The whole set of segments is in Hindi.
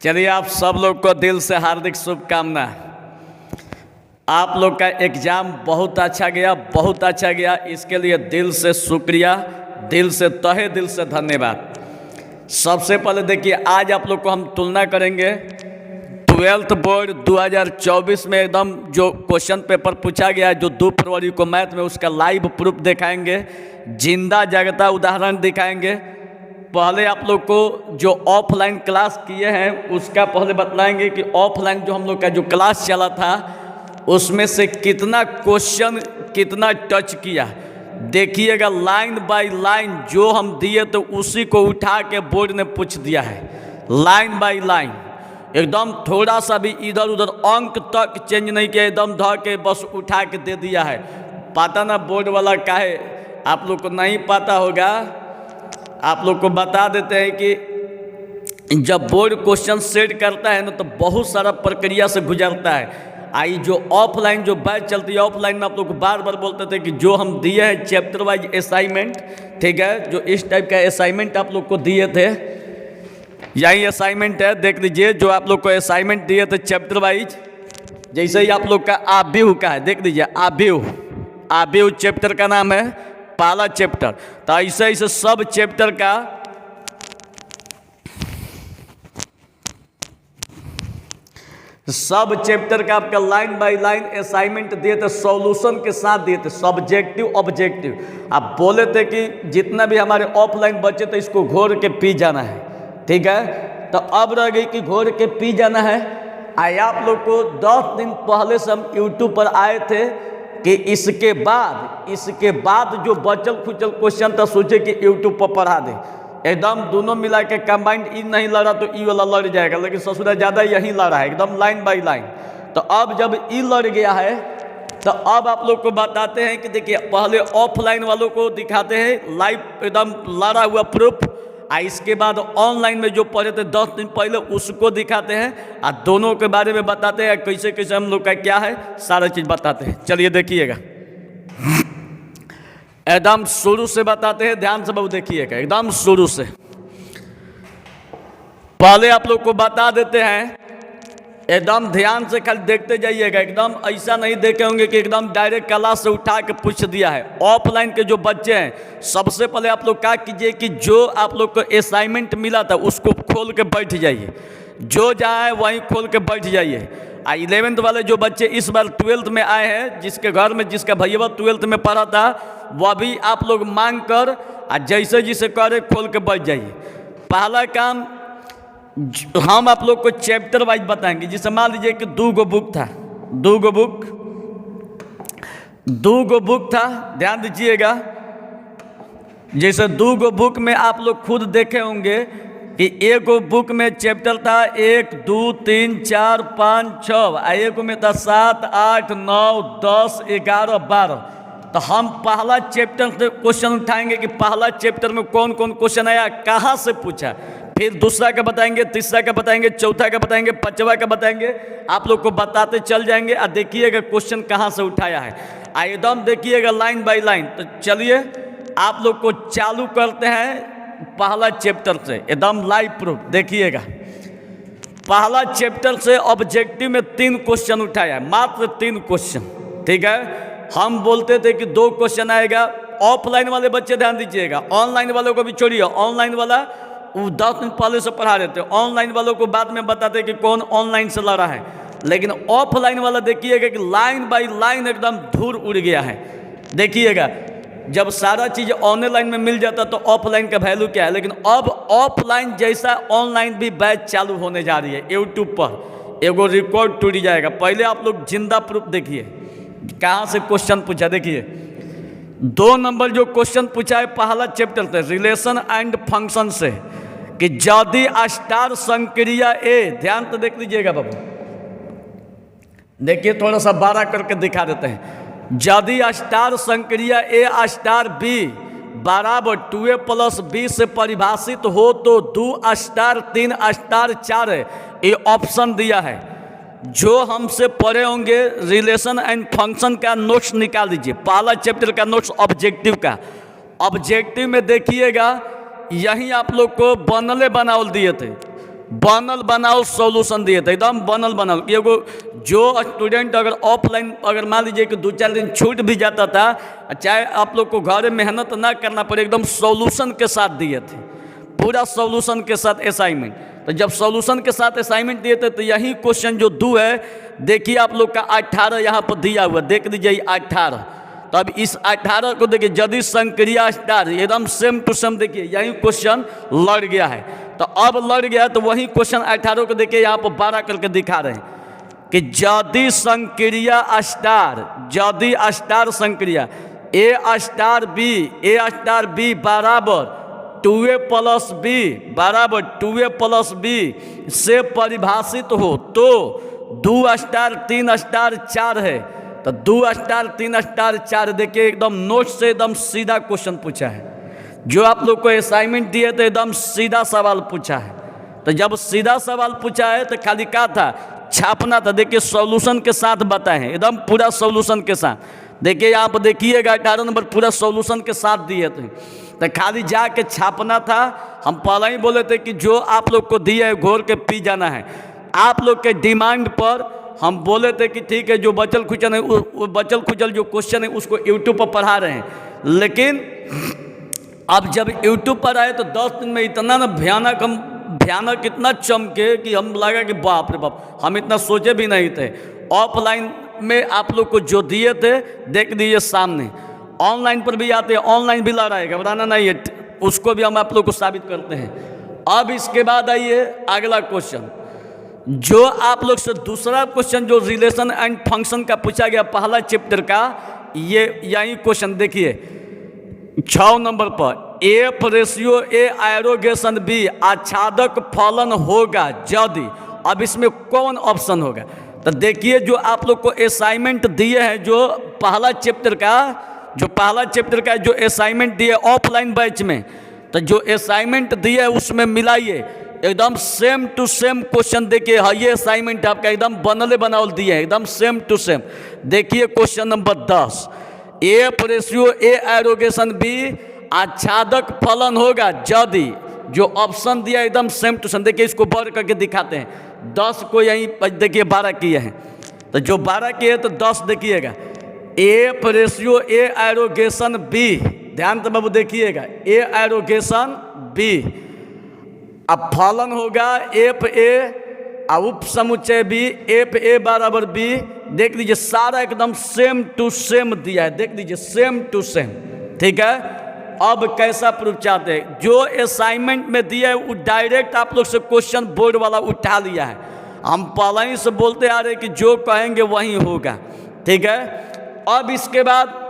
चलिए, आप सब लोग को दिल से हार्दिक शुभकामना। आप लोग का एग्ज़ाम बहुत अच्छा गया, बहुत अच्छा गया। इसके लिए दिल से शुक्रिया, दिल से तहे दिल से धन्यवाद। सबसे पहले देखिए, आज आप लोग को हम तुलना करेंगे 12th बोर्ड 2024 में एकदम जो क्वेश्चन पेपर पूछा गया है, जो 2 फरवरी को मैथ में, उसका लाइव प्रूफ दिखाएंगे, जिंदा जागता उदाहरण दिखाएंगे। पहले आप लोग को जो ऑफलाइन क्लास किए हैं उसका पहले बतलाएंगे कि ऑफलाइन जो हम लोग का जो क्लास चला था उसमें से कितना क्वेश्चन कितना टच किया। देखिएगा लाइन बाय लाइन जो हम दिए तो उसी को उठा के बोर्ड ने पूछ दिया है, लाइन बाय लाइन, एकदम थोड़ा सा भी इधर उधर अंक तक चेंज नहीं किया, एकदम ध के बस उठा के दे दिया है। पता ना बोर्ड वाला काहे, आप लोग को नहीं पता होगा, आप लोग को बता देते हैं कि जब बोर्ड क्वेश्चन सेट करता है ना तो बहुत सारा प्रक्रिया से गुजरता है। आई जो ऑफलाइन जो बैच चलती है, ऑफलाइन में आप लोग को बार बार बोलते थे कि जो हम दिए हैं चैप्टर वाइज असाइनमेंट, ठीक है, जो इस टाइप का असाइनमेंट आप लोग को दिए थे, यही असाइनमेंट है, देख लीजिए। जो आप लोग को असाइनमेंट दिए थे चैप्टर वाइज, जैसे ही आप लोग का आव्यूह का है, देख लीजिए आव्यूह चैप्टर का नाम है, पहला चैप्टर। तो ऐसे ऐसे सब चैप्टर का आपका लाइन बाय लाइन असाइनमेंट दिए थे, सॉल्यूशन के साथ दिए थे, सब्जेक्टिव ऑब्जेक्टिव। आप बोले थे कि जितना भी हमारे ऑफलाइन बचे थे इसको घोर के पी जाना है, ठीक है। तो अब रह गई कि घोर के पी जाना है। आए आप लोग को 10 दिन पहले से हम यूट्यूब पर आए थे कि इसके बाद जो बचल खुचल क्वेश्चन था सोचे कि यूट्यूब पर पढ़ा दे, एकदम दोनों मिला के कंबाइंड। ई नहीं लड़ा तो ई वाला लड़ जाएगा, लेकिन ससुरा ज़्यादा यही लड़ा है, एकदम लाइन बाय लाइन। तो अब जब ई लड़ गया है तो अब आप लोग को बताते हैं कि देखिए, पहले ऑफलाइन वालों को दिखाते हैं लाइव एकदम लड़ा हुआ प्रूफ, और इसके बाद ऑनलाइन में जो पढ़े थे 10 दिन पहले उसको दिखाते हैं, और दोनों के बारे में बताते हैं कैसे कैसे हम लोग का क्या है, सारा चीज़ बताते हैं। चलिए देखिएगा, एकदम शुरू से बताते हैं, ध्यान से बहुत देखिएगा, एकदम शुरू से। पहले आप लोग को बता देते हैं, एकदम ध्यान से खाली देखते जाइएगा, एकदम ऐसा नहीं देखे होंगे कि एकदम डायरेक्ट क्लास से उठा के पूछ दिया है। ऑफलाइन के जो बच्चे हैं, सबसे पहले आप लोग क्या कीजिए कि जो आप लोग को असाइनमेंट मिला था उसको खोल के बैठ जाइए, जो जहाँ है वहीं खोल के बैठ जाइए। 11th वाले जो बच्चे इस बार 12th में आए हैं, जिसके घर में जिसका भैया 12th में पढ़ा था, वह भी आप लोग मांग कर जैसे जिसे करे खोल के बैठ जाइए। पहला काम हम आप लोग को चैप्टर वाइज बताएंगे। जिसे मान लीजिए कि 2 गो बुक था, 2 गो बुक था, ध्यान दीजिएगा। जैसे 2 गो बुक में आप लोग खुद देखे होंगे कि एक बुक में चैप्टर था 1 2 3 4 5 6, एक में था 7 8 9 10 11 12। तो हम पहला चैप्टर से क्वेश्चन उठाएंगे कि पहला चैप्टर में कौन कौन क्वेश्चन आया, कहाँ से पूछा, फिर दूसरा का बताएंगे, तीसरा का बताएंगे, चौथा का बताएंगे, पांचवा का बताएंगे, आप लोग को बताते चल जाएंगे। और देखिएगा क्वेश्चन कहाँ से उठाया है, एकदम देखिएगा लाइन बाय लाइन। तो चलिए आप लोग को चालू करते हैं पहला चैप्टर से, एकदम लाइव प्रूफ देखिएगा। पहला चैप्टर से ऑब्जेक्टिव में 3 क्वेश्चन उठाया है, मात्र 3 क्वेश्चन, ठीक है। हम बोलते थे कि 2 क्वेश्चन आएगा। ऑफलाइन वाले बच्चे ध्यान दीजिएगा, ऑनलाइन वालों को भी छोड़िए, ऑनलाइन वाला वो 10 दिन पहले से पढ़ा देते, ऑनलाइन वालों को बाद में बताते कि कौन ऑनलाइन से लड़ा है। लेकिन ऑफलाइन वाला देखिएगा कि लाइन बाय लाइन एकदम धूल उड़ गया है। देखिएगा, जब सारा चीज़ ऑनलाइन में मिल जाता तो ऑफलाइन का वैल्यू क्या है। लेकिन अब ऑफलाइन जैसा ऑनलाइन भी बैच चालू होने जा रही है। यूट्यूब पर एगो रिकॉर्ड टूट जाएगा। पहले आप लोग जिंदा प्रूफ देखिए कहाँ से क्वेश्चन पूछा। देखिए 2 नंबर जो क्वेश्चन पूछा है पहला चैप्टर से, रिलेशन एंड फंक्शन से, कि यदि स्टार संक्रिया ए, ध्यान तो देख लीजिएगा बाबू, देखिए थोड़ा सा बड़ा करके दिखा देते हैं। यदि स्टार संक्रिया ए स्टार बी बराबर 2a + b से परिभाषित हो तो 2 स्टार 3 स्टार 4 है, ये ऑप्शन दिया है। जो हमसे पढ़े होंगे रिलेशन एंड फंक्शन का नोट्स निकाल दीजिए, पहला चैप्टर का नोट्स ऑब्जेक्टिव का। ऑब्जेक्टिव में देखिएगा यहीं आप लोग को बनले बनावल दिए थे, बनल बनाओ सॉल्यूशन दिए थे, एकदम बनल बनाओ। एगो जो स्टूडेंट अगर ऑफलाइन अगर मान लीजिए कि 2-4 दिन छूट भी जाता था, चाहे आप लोग को घर में मेहनत ना करना पड़े, एकदम सॉल्यूशन के साथ दिए थे, पूरा सॉल्यूशन के साथ असाइनमेंट। तो जब सॉल्यूशन के साथ असाइनमेंट दिए थे तो यही क्वेश्चन जो 2 है, देखिए आप लोग का 18 यहाँ पर दिया हुआ, देख लीजिए 18। तो अब इस 18 को देखिए, यदि संक्रिया स्टार एकदम सेम टू सेम, देखिए यही क्वेश्चन लड़ गया है। तो अब लड़ गया तो वही क्वेश्चन 18 को देखिए यहाँ पर 12 करके दिखा रहे हैं कि यदि संक्रिया स्टार, यदि स्टार संक्रिया ए स्टार बी बराबर 2a + b बराबर 2a + b से परिभाषित हो तो 2 स्टार 3 स्टार 4 है। तो 2 स्टार 3 स्टार 4, देखिए एकदम नोट से एकदम सीधा क्वेश्चन पूछा है। जो आप लोग को असाइनमेंट दिए तो एकदम सीधा सवाल पूछा है। तो जब सीधा सवाल पूछा है तो खाली क्या था, छापना था। देखिए सॉल्यूशन के साथ बताए, एकदम पूरा सॉल्यूशन के साथ। देखिए यहाँ पर देखिएगा 18 नंबर पूरा सॉल्यूशन के साथ दिए थे, तो खाली जाके छापना था। हम पहले ही बोले थे कि जो आप लोग को दिए है घोर के पी जाना है। आप लोग के डिमांड पर हम बोले थे कि ठीक है, जो बचल खुचल है, वो बचल खुचल जो क्वेश्चन है उसको यूट्यूब पर पढ़ा रहे हैं। लेकिन अब जब यूट्यूब पर आए तो 10 दिन में इतना ना भयानक इतना चमके कि हम लगा कि बाप रे बाप, हम इतना सोचे भी नहीं थे। ऑफलाइन में आप लोग को जो दिए थे देख लीजिए सामने, ऑनलाइन पर भी आते हैं, ऑनलाइन भी ला रहा है, घबराना नहीं है, उसको भी हम आप लोग को साबित करते हैं। अब इसके बाद आइए अगला क्वेश्चन, जो आप लोग से दूसरा क्वेश्चन जो रिलेशन एंड फंक्शन का पूछा गया पहला चैप्टर का, ये यही क्वेश्चन देखिए 6 नंबर पर, A/A एरोगेशन बी आच्छादक फलन होगा यदि। अब इसमें कौन ऑप्शन होगा? तो देखिए जो आप लोग को असाइनमेंट दिए हैं, जो पहला चैप्टर का जो असाइनमेंट दिए ऑफलाइन बैच में, तो जो असाइनमेंट दिए है उसमें मिलाइए, एकदम सेम टू सेम क्वेश्चन। देखिए ये असाइनमेंट आपका एकदम बनले बनावल दिए है, एकदम सेम टू सेम। देखिए क्वेश्चन नंबर 10, A/A एरोगेशन बी आच्छादक फलन होगा यदि। जो ऑप्शन दिया एकदम सेम टू सेम। देखिए इसको बढ़ करके दिखाते हैं, 10 को यहीं देखिए 12 किए हैं, तो जो 12 किए तो 10 देखिएगा, A/A एरोगेशन बी, ध्यान से बाबू देखिएगा, A एरोगेशन बी, अब फलन होगा F/A उप समुच्चय बी, F/A बराबर बी। देख लीजिए सारा एकदम सेम टू सेम दिया है, देख लीजिए सेम टू सेम, ठीक है। अब कैसा प्रूफ चाहते हैं? जो असाइनमेंट में दिया है वो डायरेक्ट आप लोग से क्वेश्चन बोर्ड वाला उठा लिया है। हम पहले ही से बोलते आ रहे कि जो कहेंगे वही होगा, ठीक है। अब इसके बाद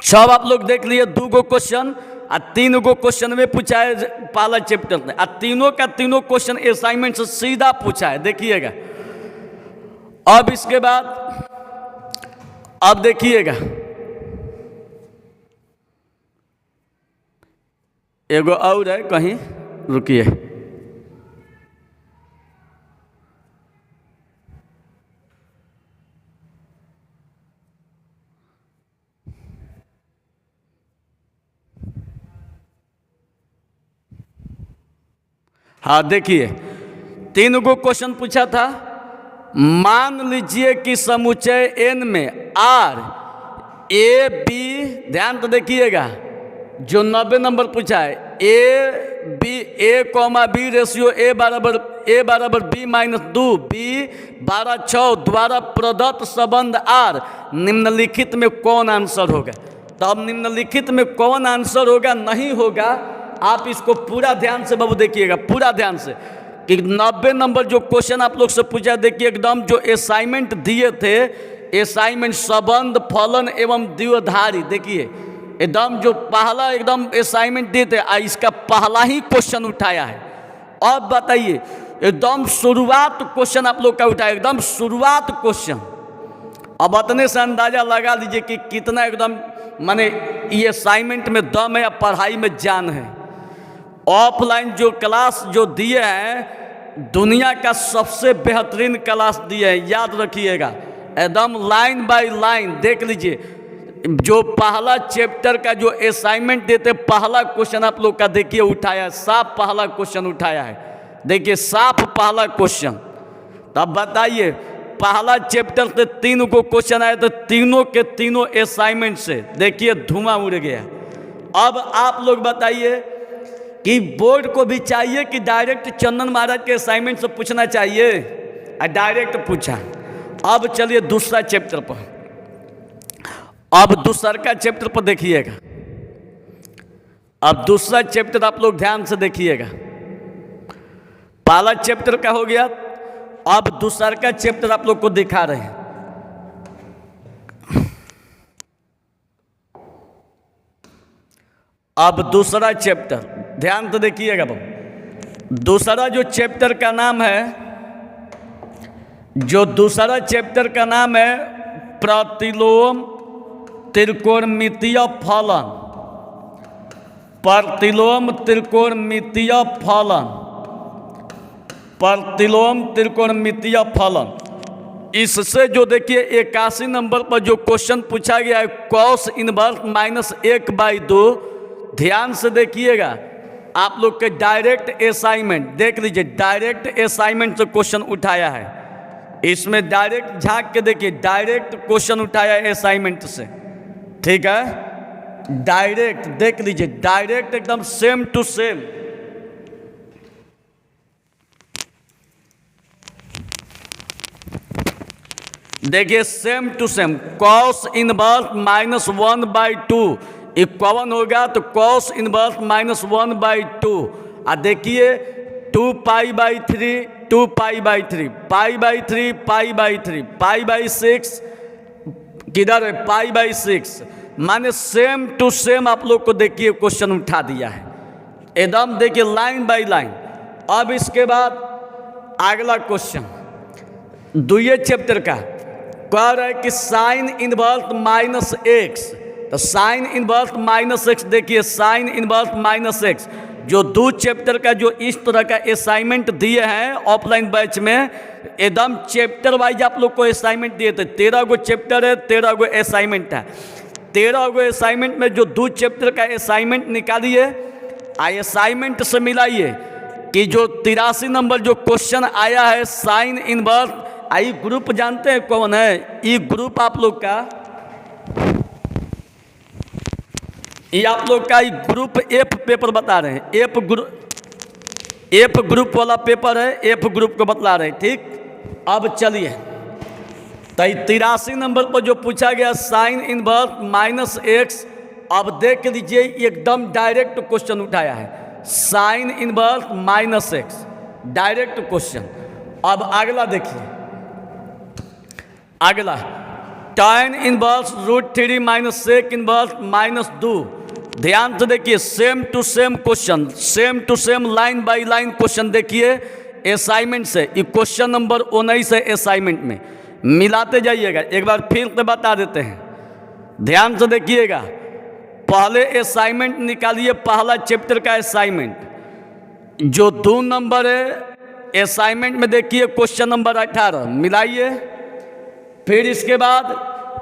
सब आप लोग देख लिए 2 गो क्वेश्चन और 3 गो क्वेश्चन में पूछा है पहला चैप्टर में, और तीनों का तीनों क्वेश्चन असाइनमेंट से सीधा पूछा है, देखिएगा। अब इसके बाद अब देखिएगा एगो और है, कहीं रुकिए, हाँ देखिए 3 गो क्वेश्चन पूछा था। मान लीजिए कि समुच्चय n में R/A B, ध्यान तो देखिएगा, जो 90 नंबर पूछा है, A/B रेशियो A बराबर B - 2 B 12/6 द्वारा प्रदत्त संबंध R निम्नलिखित में कौन आंसर होगा? तो अब निम्नलिखित में कौन आंसर होगा नहीं होगा, आप इसको पूरा ध्यान से बाबू देखिएगा, पूरा ध्यान से, कि 90 नंबर जो क्वेश्चन आप लोग से पूछा, देखिए एकदम जो असाइनमेंट दिए थे, असाइनमेंट संबंध फलन एवं द्विधारी, देखिए एकदम जो पहला एकदम असाइनमेंट दिए थे, इसका पहला ही क्वेश्चन उठाया है। अब बताइए एकदम शुरुआत क्वेश्चन आप लोग का उठाया, एकदम शुरुआत क्वेश्चन। अब इतने से अंदाजा लगा लीजिए कि कितना एकदम माने ये असाइनमेंट में दम है या पढ़ाई में जान है। ऑफलाइन जो क्लास जो दिए हैं, दुनिया का सबसे बेहतरीन क्लास दिए हैं, याद रखिएगा, एकदम लाइन बाय लाइन देख लीजिए। जो पहला चैप्टर का जो असाइनमेंट देते, पहला क्वेश्चन आप लोग का देखिए उठाया है, साफ पहला क्वेश्चन उठाया है, देखिए साफ पहला क्वेश्चन। तब बताइए पहला चैप्टर से 3 को क्वेश्चन आया तो तीनों के तीनों असाइनमेंट से देखिए धुआं उड़ गया। अब आप लोग बताइए कि बोर्ड को भी चाहिए कि डायरेक्ट चंदन महाराज के असाइनमेंट से पूछना चाहिए, डायरेक्ट पूछा। अब चलिए दूसरा चैप्टर पर, अब दूसरा का चैप्टर पर देखिएगा। अब दूसरा चैप्टर आप लोग ध्यान से देखिएगा। पहला चैप्टर का हो गया, अब दूसरा का चैप्टर आप लोग को दिखा रहे हैं। अब दूसरा चैप्टर ध्यान से देखिएगा। दूसरा जो चैप्टर का नाम है, जो दूसरा चैप्टर का नाम है प्रतिलोम त्रिकोणमितीय फलन। प्रतिलोम त्रिकोणमितीय फलन, प्रतिलोम त्रिकोणमितीय फलन। इससे जो देखिए 81 नंबर पर जो क्वेश्चन पूछा गया है कॉस इनवर्स -1/2, ध्यान से देखिएगा। आप लोग के डायरेक्ट असाइनमेंट देख लीजिए, डायरेक्ट असाइनमेंट से क्वेश्चन उठाया है। इसमें डायरेक्ट झांक के देखिए, डायरेक्ट क्वेश्चन उठाया है असाइनमेंट से, ठीक है। डायरेक्ट देख लीजिए, डायरेक्ट एकदम सेम टू सेम। देखिए same to same, cos inverse -1/2 equal होगा तो कॉस इनवर्स -1/2। और देखिए 2π/3 2π/3 π/3 π/3 π/6 किधर है π/6, माने सेम टू सेम आप लोग को देखिए क्वेश्चन उठा दिया है एकदम, देखिए लाइन बाय लाइन। अब इसके बाद अगला क्वेश्चन दुए चैप्टर का कह रहा है कि साइन इनवर्स -x, तो साइन इनवर्स -x देखिए, साइन इनवर्स -x जो 2 चैप्टर का जो इस तरह का असाइनमेंट दिए हैं ऑफलाइन बैच में, एकदम चैप्टर वाइज आप लोग को असाइनमेंट दिए थे। 13 गो चैप्टर है, 13 गो असाइनमेंट है। 13 गो असाइनमेंट में जो 2 चैप्टर का असाइनमेंट निकालिए, असाइनमेंट से मिलाइए कि जो 83 नंबर जो क्वेश्चन आया है साइन इनवर्स, आई ग्रुप जानते हैं कौन है? ये ग्रुप आप लोग का, ये आप लोग का ग्रुप एफ पेपर बता रहे हैं। एफ ग्रुप वाला पेपर है, एफ ग्रुप को बतला रहे हैं, ठीक। अब चलिए तो 83 नंबर पर जो पूछा गया साइन इनवर्स -x, अब देख लीजिए एकदम डायरेक्ट क्वेश्चन उठाया है, sign inverse -x direct question. अब अगला देखिए, अगला tan इनवर्स √3 sec इनवर्स -2। ध्यान से देखिए, same to same question, same to same line by line question देखिए असाइनमेंट से। ये क्वेश्चन नंबर 19 है असाइनमेंट में, मिलाते जाइएगा। एक बार फिर से बता देते हैं, ध्यान से देखिएगा। पहले असाइनमेंट निकालिए, पहला चैप्टर का असाइनमेंट जो 2 नंबर है असाइनमेंट में देखिए क्वेश्चन नंबर 18 मिलाइए। फिर इसके बाद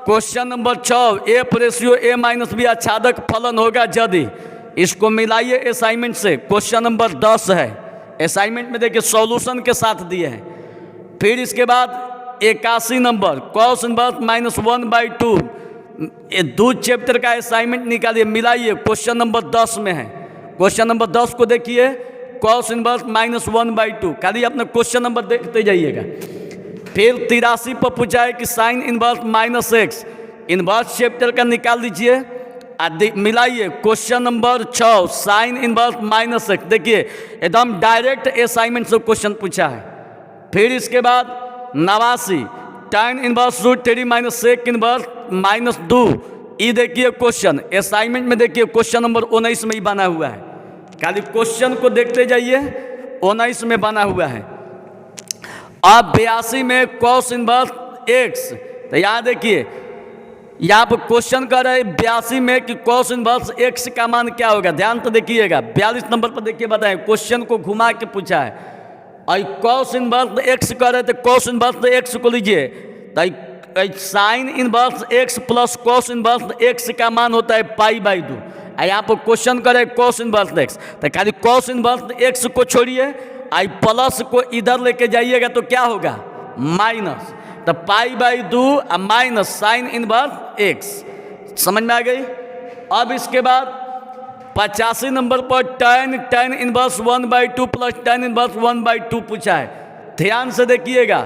क्वेश्चन नंबर 6 a/a-b आच्छादक फलन होगा यदि, इसको मिलाइए असाइनमेंट से। क्वेश्चन नंबर 10 है असाइनमेंट में, देखिए सॉल्यूशन के साथ दिए हैं। फिर इसके बाद 81 नंबर कॉस इनवर्स -1/2, ये 2 चैप्टर का असाइनमेंट निकालिए, मिलाइए, क्वेश्चन नंबर 10 में है। क्वेश्चन नंबर 10 को देखिए, कॉस इनवर्स -1/2, खाली अपना क्वेश्चन नंबर देखते जाइएगा। फिर 83 पर पूछा है कि sine inverse -x, inverse chapter का निकाल दीजिए, मिलाइए, question number 6 sine inverse -x, देखिए एकदम डायरेक्ट असाइनमेंट से क्वेश्चन पूछा है। फिर इसके बाद 89 tan इनवर्स √3 sec इनवर्स -2, ये देखिए क्वेश्चन असाइनमेंट में, देखिए क्वेश्चन नंबर 19 में ही बना हुआ है, खाली क्वेश्चन को देखते जाइए, 19 में बना हुआ है। अब 82 में कॉस इनवर्स x, तो यहाँ देखिए यहाँ पर क्वेश्चन कर रहे हैं 82 में कि कॉस इनवर्स x का मान क्या होगा। ध्यान तो देखिएगा, 42 नंबर पर देखिए बताएं, क्वेश्चन को घुमा के पूछा है। और कॉस इनवर्स x कर रहे थे, कॉस इनवर्स x को लीजिए, तो sign inverse x plus cos inverse x का मान होता है π/2। यहाँ पर क्वेश्चन करे कॉस इनवर्स x, तो खाली कॉस इनवर्स x को छोड़िए आई प्लस को इधर लेके जाइएगा तो क्या होगा माइनस, तो pi by 2 minus sine inverse x. समझ में आ गई। अब इसके बाद 85 नंबर पर tan inverse 1/2 plus tan inverse 1/2 पूछा है। ध्यान से देखिएगा,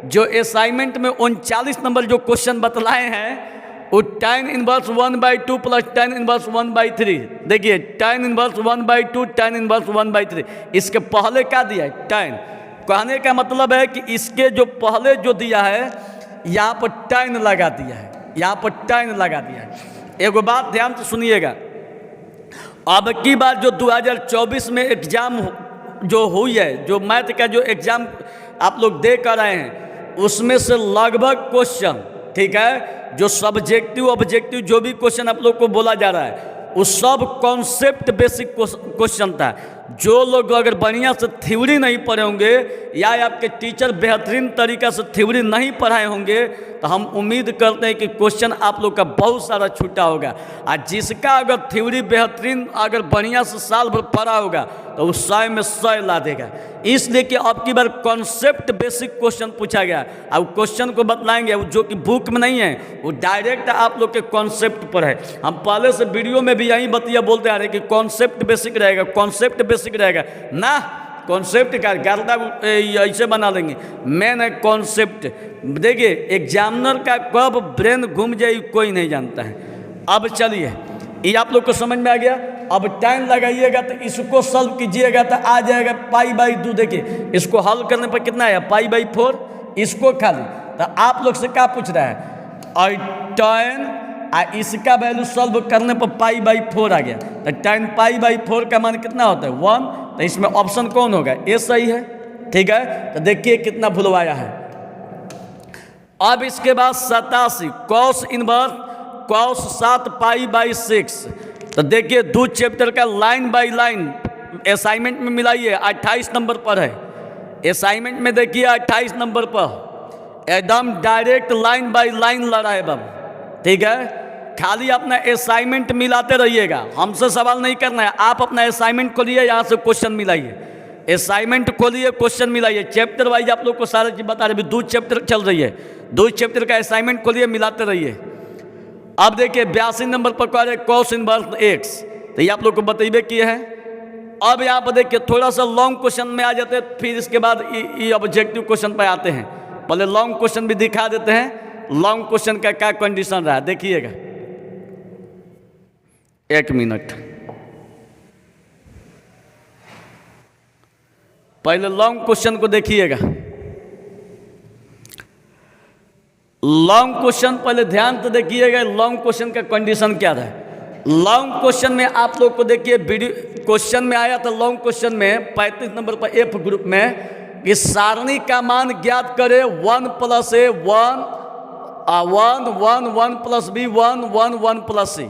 जो असाइनमेंट में 39 नंबर जो क्वेश्चन बतलाए हैं वो tan inverse 1/2 plus tan inverse 1/3। देखिए tan इनवर्स 1/2 tan इनवर्स 1/3, इसके पहले क्या दिया है tan। कहने का मतलब है कि इसके जो पहले जो दिया है यहाँ पर tan लगा दिया है, यहाँ पर tan लगा दिया है। एगो बात ध्यान से सुनिएगा, अब की बार जो 2024 में एग्जाम जो हुई है, जो मैथ का जो एग्जाम आप लोग दे कर आए हैं, उसमें से लगभग क्वेश्चन, ठीक है, जो सब्जेक्टिव ऑब्जेक्टिव जो भी क्वेश्चन आप लोग को बोला जा रहा है वो सब कॉन्सेप्ट बेसिक क्वेश्चन था। जो लोग अगर बढ़िया से थ्योरी नहीं पढ़े होंगे या आपके टीचर बेहतरीन तरीक़ा से थ्योरी नहीं पढ़ाए होंगे तो हम उम्मीद करते हैं कि क्वेश्चन आप लोग का बहुत सारा छूटा होगा। और जिसका अगर थ्योरी बेहतरीन अगर बढ़िया से साल भर पढ़ा होगा तो वो 100 में 100 ला देगा। इसलिए कि अब की बार कॉन्सेप्ट बेसिक क्वेश्चन पूछा गया, अब क्वेश्चन को बतलाएंगे जो कि बुक में नहीं है, वो डायरेक्ट आप लोग के कॉन्सेप्ट पर है। हम पहले से वीडियो में भी यही बतिया बोलते आ रहे कि कॉन्सेप्ट बेसिक रहेगा, कॉन्सेप्ट बेसिक रहेगा ना। कॉन्सेप्ट का गर्दा ऐसे बना लेंगे, मेन है कॉन्सेप्ट। देखिए एग्जामिनर का कब ब्रेन घूम जाए कोई नहीं जानता है। अब चलिए ये आप लोग को समझ में आ गया। अब टाइम लगाइएगा तो इसको सॉल्व कीजिएगा तो आ जाएगा π/2। देखिए इसको हल करने पर कितना है π/4, इसको खाली। तो आप लोग से क्या पूछ रहा है और tan इसका वैल्यू सॉल्व करने पर π/4 आ गया। तो tan π/4 का मान कितना होता है 1। तो इसमें ऑप्शन कौन होगा, ए सही है, ठीक है। तो देखिए कितना भुलवाया है। अब इसके बाद 87 cos इनवर्स cos 7 π/6। तो देखिए 2 चैप्टर का लाइन बाय लाइन असाइनमेंट में मिलाइए, 28 नंबर पर है असाइनमेंट में। देखिए 28 नंबर पर एकदम डायरेक्ट लाइन बाय लाइन लड़ा है बाबू, ठीक है। खाली अपना असाइनमेंट मिलाते रहिएगा, हमसे सवाल नहीं करना है। आप अपना असाइनमेंट खोलिए, यहाँ से क्वेश्चन मिलाइए, असाइनमेंट खोलिए, क्वेश्चन मिलाइए। चैप्टर वाइज आप लोग को सारा चीज बता रहे, 2 चैप्टर चल रही है, 2 चैप्टर का असाइनमेंट खोलिए, मिलाते रहिए। अब देखिए 82 नंबर पर कह रहे cos इनवर्स x, तो ये आप लोग को बतेबे किए हैं। अब यहाँ पर देखिए थोड़ा सा लॉन्ग क्वेश्चन में आ जाते हैं, फिर इसके बाद ये ऑब्जेक्टिव क्वेश्चन पर आते हैं। पहले लॉन्ग क्वेश्चन भी दिखा देते हैं, लॉन्ग क्वेश्चन का क्या कंडीशन रहा देखिएगा। 1 मिनट, पहले लॉन्ग क्वेश्चन को देखिएगा। लॉन्ग क्वेश्चन पहले ध्यान से देखिएगा, लॉन्ग क्वेश्चन का कंडीशन क्या था। लॉन्ग क्वेश्चन में आप लोग को देखिए वीडियो क्वेश्चन में आया था, लॉन्ग क्वेश्चन में 35 नंबर पर एफ ग्रुप में कि सारणी का मान ज्ञात करे 1 + a 1 1 1 1 + b 1 1 1 + c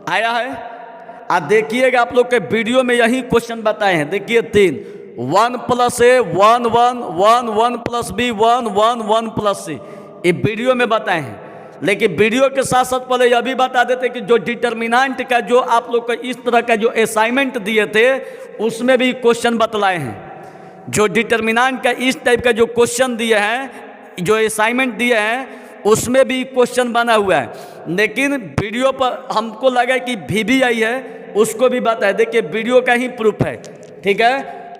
आया है। देखिएगा आप लोग के वीडियो में यही क्वेश्चन बताए हैं। देखिए 3 1 + a 1 1 1 1 + b 1 1 1 + c, ये वीडियो में बताए हैं। लेकिन वीडियो के साथ साथ पहले यह भी बता देते कि जो डिटर्मिनेंट का जो आप लोग को इस तरह का जो असाइनमेंट दिए थे उसमें भी क्वेश्चन बतलाए हैं। जो डिटर्मिनेंट का इस टाइप का जो क्वेश्चन दिए हैं, जो असाइनमेंट दिए हैं, उसमें भी क्वेश्चन बना हुआ है। लेकिन वीडियो पर हमको लगा कि VBI है, उसको भी बताए। देखिए वीडियो का ही प्रूफ है, ठीक है।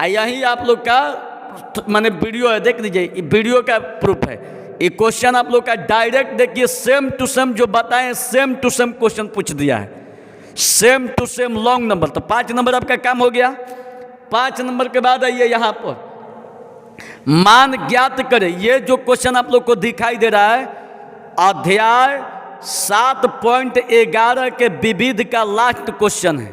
यही आप लोग का माने वीडियो है, देख लीजिए, वीडियो का प्रूफ है। ये क्वेश्चन आप लोग का डायरेक्ट देखिए सेम टू सेम जो बताएं, सेम टू सेम क्वेश्चन पूछ दिया है, same to same long number. तो 5 नंबर आपका काम हो गया। 5 नंबर के बाद आइए यहाँ पर मान ज्ञात करें। ये जो क्वेश्चन आप लोग को दिखाई दे रहा है अध्याय 7.11 के विविध का लास्ट क्वेश्चन है।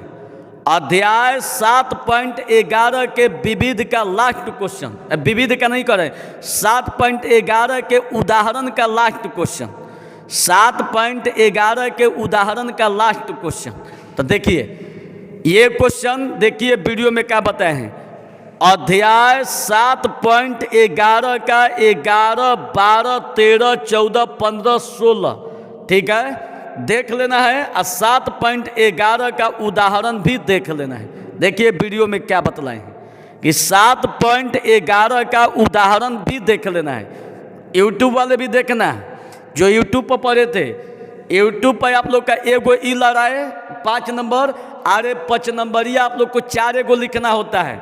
अध्याय 7.11 के विविध का लास्ट क्वेश्चन, विविध का नहीं करें, 7.11 के उदाहरण का लास्ट क्वेश्चन, 7.11 के उदाहरण का लास्ट क्वेश्चन। तो देखिए ये क्वेश्चन देखिए वीडियो में क्या बताए हैं। अध्याय 7.11 का 11 12 13 14 15 16, ठीक है, देख लेना है। और 7.11 का उदाहरण भी देख लेना है। देखिए वीडियो में क्या बतलाए हैं। कि 7.11 का उदाहरण भी देख लेना है। यूट्यूब वाले भी देखना है, जो यूट्यूब पर पढ़े थे। यूट्यूब पर आप लोग का एगो ई लड़ा है 5 नंबर, अरे 5 नंबरिया आप लोग को 4 गो लिखना होता है।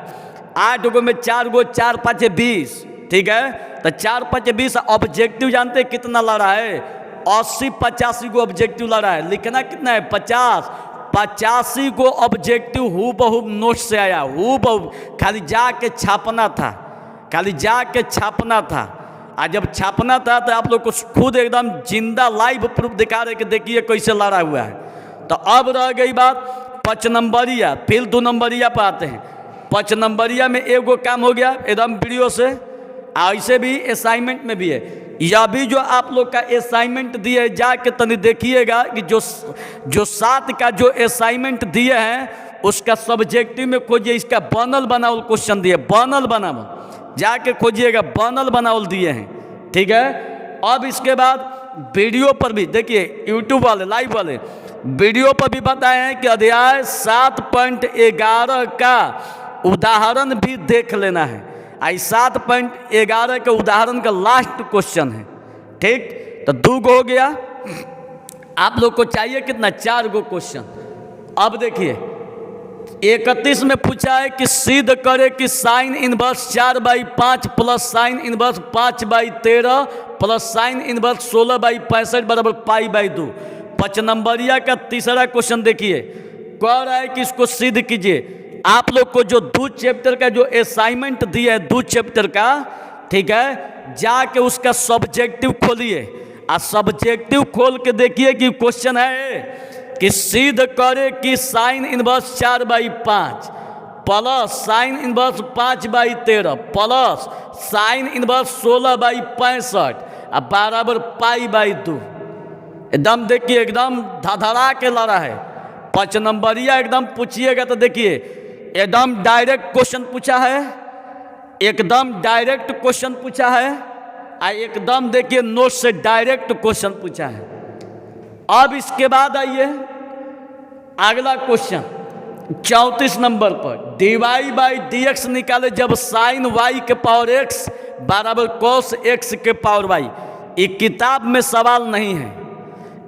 8 गो में 4 गो, 4 5 20, ठीक है। तो 4 5 20 ऑब्जेक्टिव जानते हैं कितना लड़ा है? 80-85 गो ऑब्जेक्टिव लड़ा है। लिखना कितना है? 85 गो ऑब्जेक्टिव हूबहू नोट से आया, हूबहू। खाली जाके छापना था, खाली जाके छापना था। आज जब छापना था तो आप लोग को खुद एकदम जिंदा लाइव प्रूफ दिखा रहे कि देखिए कैसे लड़ा हुआ है। तो अब रह गई बात 5 नंबरिया, फिर 2 नंबरिया पर आते हैं। 5 नंबरिया में एगो काम हो गया एकदम वीडियो से, ऐसे भी असाइनमेंट में भी है। यह भी जो आप लोग का असाइनमेंट दिए जाके तनी देखिएगा कि जो 7 का जो असाइनमेंट दिए हैं उसका सब्जेक्टिव में खोजिए, इसका बनल बनावल क्वेश्चन दिए, बनल बनावल जाके खोजिएगा, बनल बनावल दिए हैं, ठीक है। अब इसके बाद वीडियो पर भी देखिए, यूट्यूब वाले लाइव वाले वीडियो पर भी बताए हैं कि अध्याय 7.11 का उदाहरण भी देख लेना है। आई 7.11 के उदाहरण का लास्ट क्वेश्चन है, ठीक। तो 2 गो हो गया। आप लोग को चाहिए कितना? 4 गो क्वेश्चन। अब देखिए 31 में पूछा है कि सिद्ध करे कि sine inverse 4/5 plus sine inverse 5/13 plus sine inverse 16/65 बराबर π/2। 5 नंबरिया का तीसरा क्वेश्चन देखिए, कह रहा है कि इसको सिद्ध कीजिए। आप लोग को जो 2 चैप्टर का जो असाइनमेंट दिया है 2 चैप्टर का, ठीक है, जाके उसका सब्जेक्टिव खोलिए और सब्जेक्टिव खोल के देखिए कि क्वेश्चन है कि सिद्ध करे कि sine inverse 4/5 plus sine inverse 5/13 plus sine inverse 16/65 बराबर π/2। एकदम देखिए, एकदम धधड़ा के लड़ा है। 5 नंबरिया एकदम पूछिएगा तो देखिए एकदम डायरेक्ट क्वेश्चन पूछा है, एकदम डायरेक्ट क्वेश्चन पूछा है, और एकदम देखिए नोट से डायरेक्ट क्वेश्चन पूछा है। अब इसके बाद आइए अगला क्वेश्चन 34 नंबर पर, dy/dx निकाले जब साइन y के पावर x बराबर cos x के पावर y। ये किताब में सवाल नहीं है,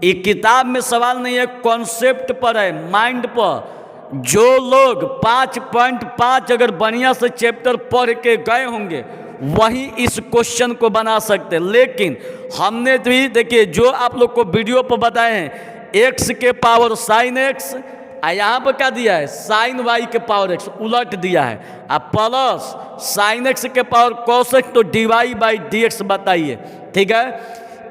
ये किताब में सवाल नहीं है, कॉन्सेप्ट पर है, माइंड पर। जो लोग 5.5 अगर बढ़िया से चैप्टर पढ़ के गए होंगे वही इस क्वेश्चन को बना सकते। लेकिन हमने भी देखिए जो आप लोग को वीडियो पर बताए हैं, x के पावर साइन x, यहाँ पर क्या दिया है? साइन y के पावर x उलट दिया है, प्लस साइन x के पावर cos x, तो dy/dx बताइए, ठीक है।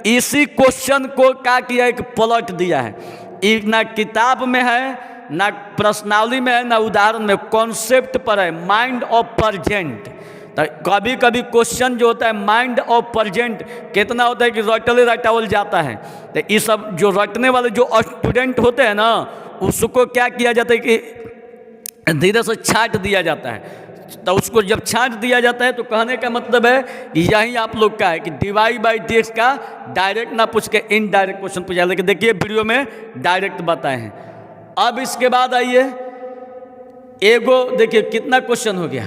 इसी क्वेश्चन को क्या किया है कि पलट दिया है। ये ना किताब में है, ना प्रश्नावली में है, ना उदाहरण में, कॉन्सेप्ट पर है, माइंड ऑफ प्रेजेंट। तो कभी कभी क्वेश्चन जो होता है माइंड ऑफ प्रेजेंट कितना होता है कि रटले रटावल जाता है। तो ये सब जो रटने वाले जो स्टूडेंट होते हैं ना, उसको क्या किया जाता है कि धीरे से छांट दिया जाता है। तो उसको जब छांट दिया जाता है तो कहने का मतलब है कि यही आप लोग का है कि dy/dx का डायरेक्ट ना पूछ के इनडायरेक्ट क्वेश्चन पूछा, लेकिन देखिए वीडियो में डायरेक्ट बताए हैं। अब इसके बाद आइए एगो देखिए कितना क्वेश्चन हो गया,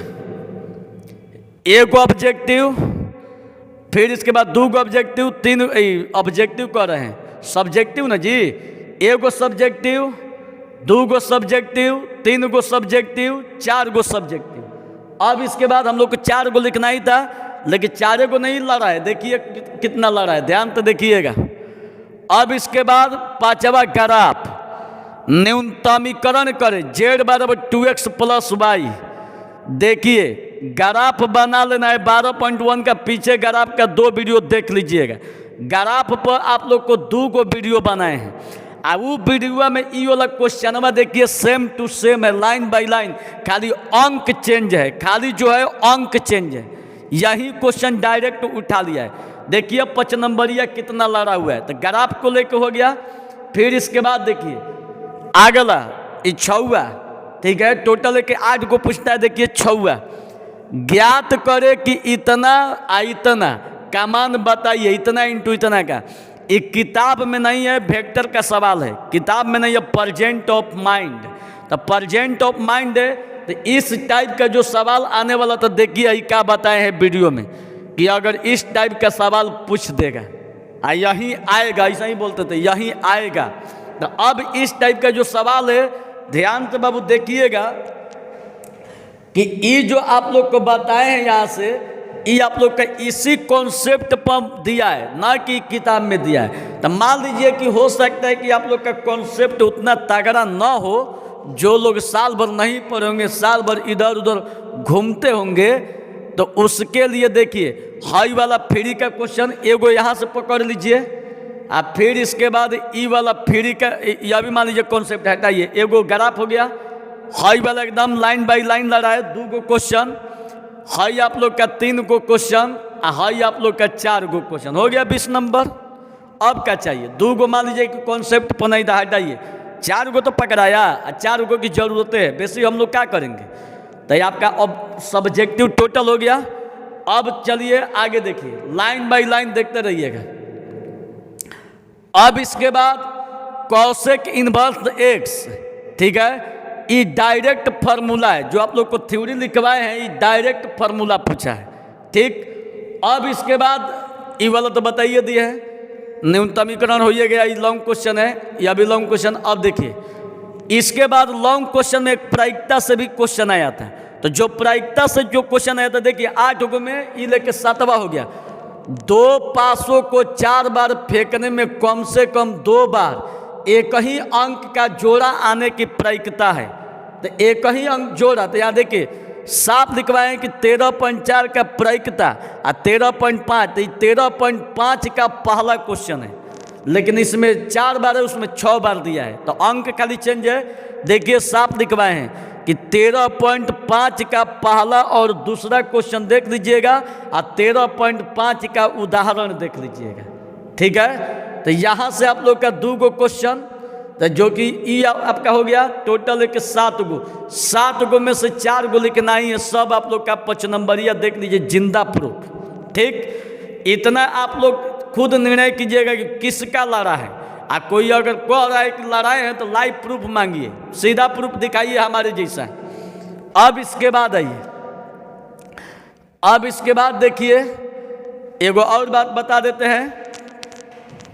एगो ऑब्जेक्टिव, फिर इसके बाद 2 गो ऑब्जेक्टिव, 3 ऑब्जेक्टिव कर रहे हैं, सब्जेक्टिव ना जी, एगो सब्जेक्टिव, 2 गो सब्जेक्टिव, 3 गो सब्जेक्टिव, 4 गो सब्जेक्टिव। अब इसके बाद हम लोग को 4 गो लिखना ही था, लेकिन 4 गो नहीं लड़ा है। देखिए कितना लड़ा है, ध्यान तो देखिएगा। अब इसके बाद 5वां ग्राफ, न्यूनतमीकरण करें z बराबर 2x प्लस y। देखिए ग्राफ बना लेना है 12.1 का, पीछे ग्राफ का 2 वीडियो देख लीजिएगा। ग्राफ पर आप लोग को 2 गो वीडियो बनाए हैं, अब वो वीडियो में ये वाला क्वेश्चन देखिए सेम टू सेम है, लाइन बाय लाइन, खाली अंक चेंज है, खाली जो है अंक चेंज है। यही क्वेश्चन डायरेक्ट उठा लिया है। देखिए 5 नंबरिया कितना लड़ा हुआ है, तो ग्राफ को लेकर हो गया। फिर इसके बाद देखिए अगला 6वां, ठीक है, टोटल के 8 को पूछता है। देखिए 6वां, ज्ञात करे कि इतना इतना का मान बताइए, इतना इंटू इतना का। एक किताब में नहीं है, वेक्टर का सवाल है, किताब में नहीं है, प्रेजेंट ऑफ माइंड। तो प्रेजेंट ऑफ माइंड है, तो इस टाइप का जो सवाल आने वाला तो देखिए क्या बताए हैं वीडियो में कि अगर इस टाइप का सवाल पूछ देगा यहीं आएगा, ऐसा ही बोलते थे यहीं आएगा। तो अब इस टाइप का जो सवाल है ध्यान से बाबू देखिएगा कि ये जो आप लोग को बताए हैं यहाँ से, ये आप लोग का इसी कॉन्सेप्ट पर दिया है, ना कि किताब में दिया है। तो मान लीजिए कि हो सकता है कि आप लोग का कॉन्सेप्ट उतना तगड़ा ना हो, जो लोग साल भर नहीं पढ़े होंगे, साल भर इधर उधर घूमते होंगे, तो उसके लिए देखिए हाई वाला फ्री का क्वेश्चन एगो यहाँ से पकड़ लीजिए, आप फिर इसके बाद ई वाला फ्री का, यह भी मान लीजिए कॉन्सेप्ट हटाइए, एगो ग्राफ हो गया, हाई वाला एकदम लाइन बाई लाइन लड़ा है, 2 गो क्वेश्चन, हाई आप लोग का 3 गो क्वेश्चन, हाई आप लोग का 4 गो क्वेश्चन, हो गया 20 नंबर। अब क्या चाहिए, 2 गो मान लीजिए कि कॉन्सेप्ट पर नहीं था, हटाइए, 4 गो तो पकड़ाया, 4 गो की जरूरत है, वैसे हम लोग क्या करेंगे। तो आपका अब सब्जेक्टिव टोटल हो गया। अब चलिए आगे देखिए, लाइन बाई लाइन देखते रहिएगा। अब इसके बाद कॉसेक इनवर्स एक्स, ठीक है, ये डायरेक्ट फार्मूला है, जो आप लोग को थ्योरी लिखवाए हैं, ये डायरेक्ट फार्मूला पूछा है, ठीक। अब इसके बाद ये वाला तो बताइए दिए है, न्यूनतमीकरण हो गया, ये लॉन्ग क्वेश्चन है, यह भी लॉन्ग क्वेश्चन। अब देखिए इसके बाद लॉन्ग क्वेश्चन में एक प्रायिकता से भी क्वेश्चन आया था, तो जो प्रायिकता से जो क्वेश्चन आया था देखिए 8 गो में ये लेके 7वां हो गया। 2 पासों को 4 बार फेंकने में कम से कम 2 बार एक ही अंक का जोड़ा आने की प्रायिकता है, तो एक ही अंक जोड़ा, तो यहाँ देखिए साफ लिखवाएं कि 13.4 का प्रायिकता और 13.5, तो 13.5 का पहला क्वेश्चन है, लेकिन इसमें 4 बार है, उसमें 6 बार दिया है, तो अंक खाली चेंज है। देखिए साफ लिखवाए हैं कि 13.5 का पहला और दूसरा क्वेश्चन देख लीजिएगा और 13.5 का उदाहरण देख लीजिएगा, ठीक है। तो यहाँ से आप लोग का 2 गो क्वेश्चन, तो जो कि ई आपका हो गया टोटल एक 7 गो, 7 गो में से 4 गो लिखना ही है, सब आप लोग का 5 नंबरिया देख लीजिए, जिंदा प्रूफ, ठीक। इतना आप लोग खुद निर्णय कीजिएगा कि किसका लड़ा है। कोई अगर कह रहा है कि लड़ाए हैं तो लाइव प्रूफ मांगिए, सीधा प्रूफ दिखाइए हमारे जैसा। अब इसके बाद आइए, अब इसके बाद देखिए एगो और बात बता देते हैं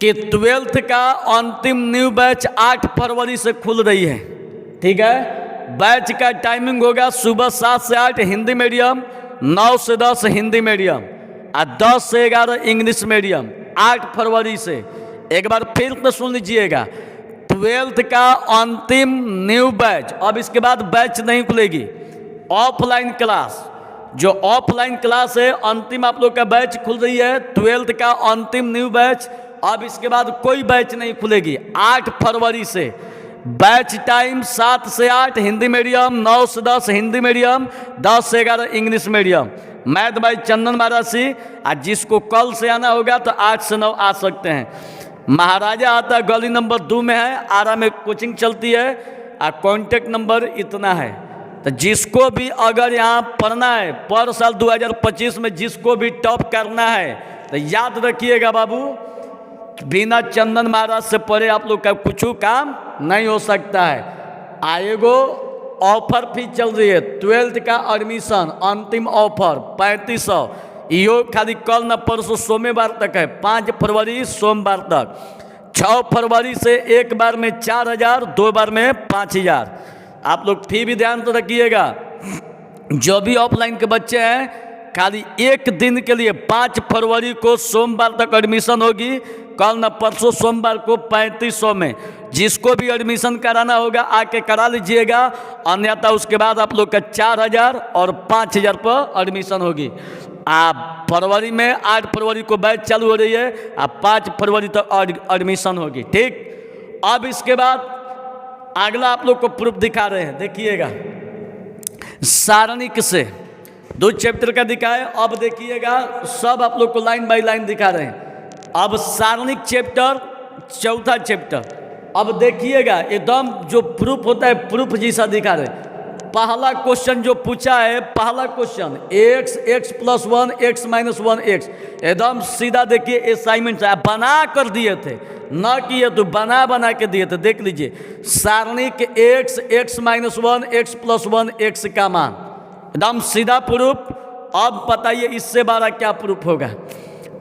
कि 12th का अंतिम न्यू बैच 8 फरवरी से खुल रही है, ठीक है। बैच का टाइमिंग होगा सुबह 7 से 8 हिंदी मीडियम, 9 से 10 हिंदी मीडियम और 10 से 11 इंग्लिश मीडियम, 8 फरवरी से। एक बार फिर तो सुन लीजिएगा, 12th का अंतिम न्यू बैच, अब इसके बाद बैच नहीं खुलेगी, ऑफलाइन क्लास, जो ऑफलाइन क्लास है अंतिम आप लोग का बैच खुल रही है, 12th का अंतिम न्यू बैच। अब इसके बाद कोई बैच नहीं खुलेगी 8 फरवरी से। बैच टाइम 7 से 8 हिंदी मीडियम, 9 से 10 हिंदी मीडियम, 10 से 11 इंग्लिश मीडियम। मैथ बाई चंदन महाराजी, आज जिसको कल से आना होगा तो 8 से 9 आ सकते हैं। महाराजा आता गली नंबर 2 में है, आरा में कोचिंग चलती है और कॉन्टेक्ट नंबर इतना है। तो जिसको भी अगर यहाँ पढ़ना है, पर साल 2025 में जिसको भी टॉप करना है, तो याद रखिएगा बाबू, बिना चंदन महाराज से पढ़े आप लोग का कुछ काम नहीं हो सकता है। आएगो ऑफर फी चल रही है, 12th का एडमिशन अंतिम ऑफर 3500, यो खाली कल न परसों सोमवार तक है, 5 फरवरी सोमवार तक। 6 फरवरी से एक बार में 4000, 2 बार में 5000। आप लोग फी भी ध्यान तो रखिएगा। जो भी ऑफलाइन के बच्चे हैं खाली एक दिन के लिए 5 फरवरी को सोमवार तक एडमिशन होगी, कल न परसों सोमवार को 3500 में। जिसको भी एडमिशन कराना होगा आके करा लीजिएगा, अन्यथा उसके बाद आप लोग का 4000 और 5000 पर एडमिशन होगी। आप फरवरी में 8 फरवरी को बैच चालू हो रही है, आप 5 फरवरी तक एडमिशन होगी, ठीक। अब इसके बाद अगला आप लोग को प्रूफ दिखा रहे हैं, देखिएगा सारणिक से 2 चैप्टर का दिखाए। अब देखिएगा सब आप लोग को लाइन बाय लाइन दिखा रहे हैं। अब सारणिक चैप्टर 4था चैप्टर, अब देखिएगा एकदम जो प्रूफ होता है प्रूफ जैसा दिखा रहे हैं। पहला क्वेश्चन जो पूछा है, पहला question x plus 1 x minus 1 x, एकदम सीधा देखिए असाइनमेंट है, बना कर दिए थे, ना किए तो बना के दिए थे। देख लीजिए सारणी के x minus 1 x plus 1 x का मान, एकदम सीधा प्रूफ। अब बताइए इससे बड़ा क्या प्रूफ होगा।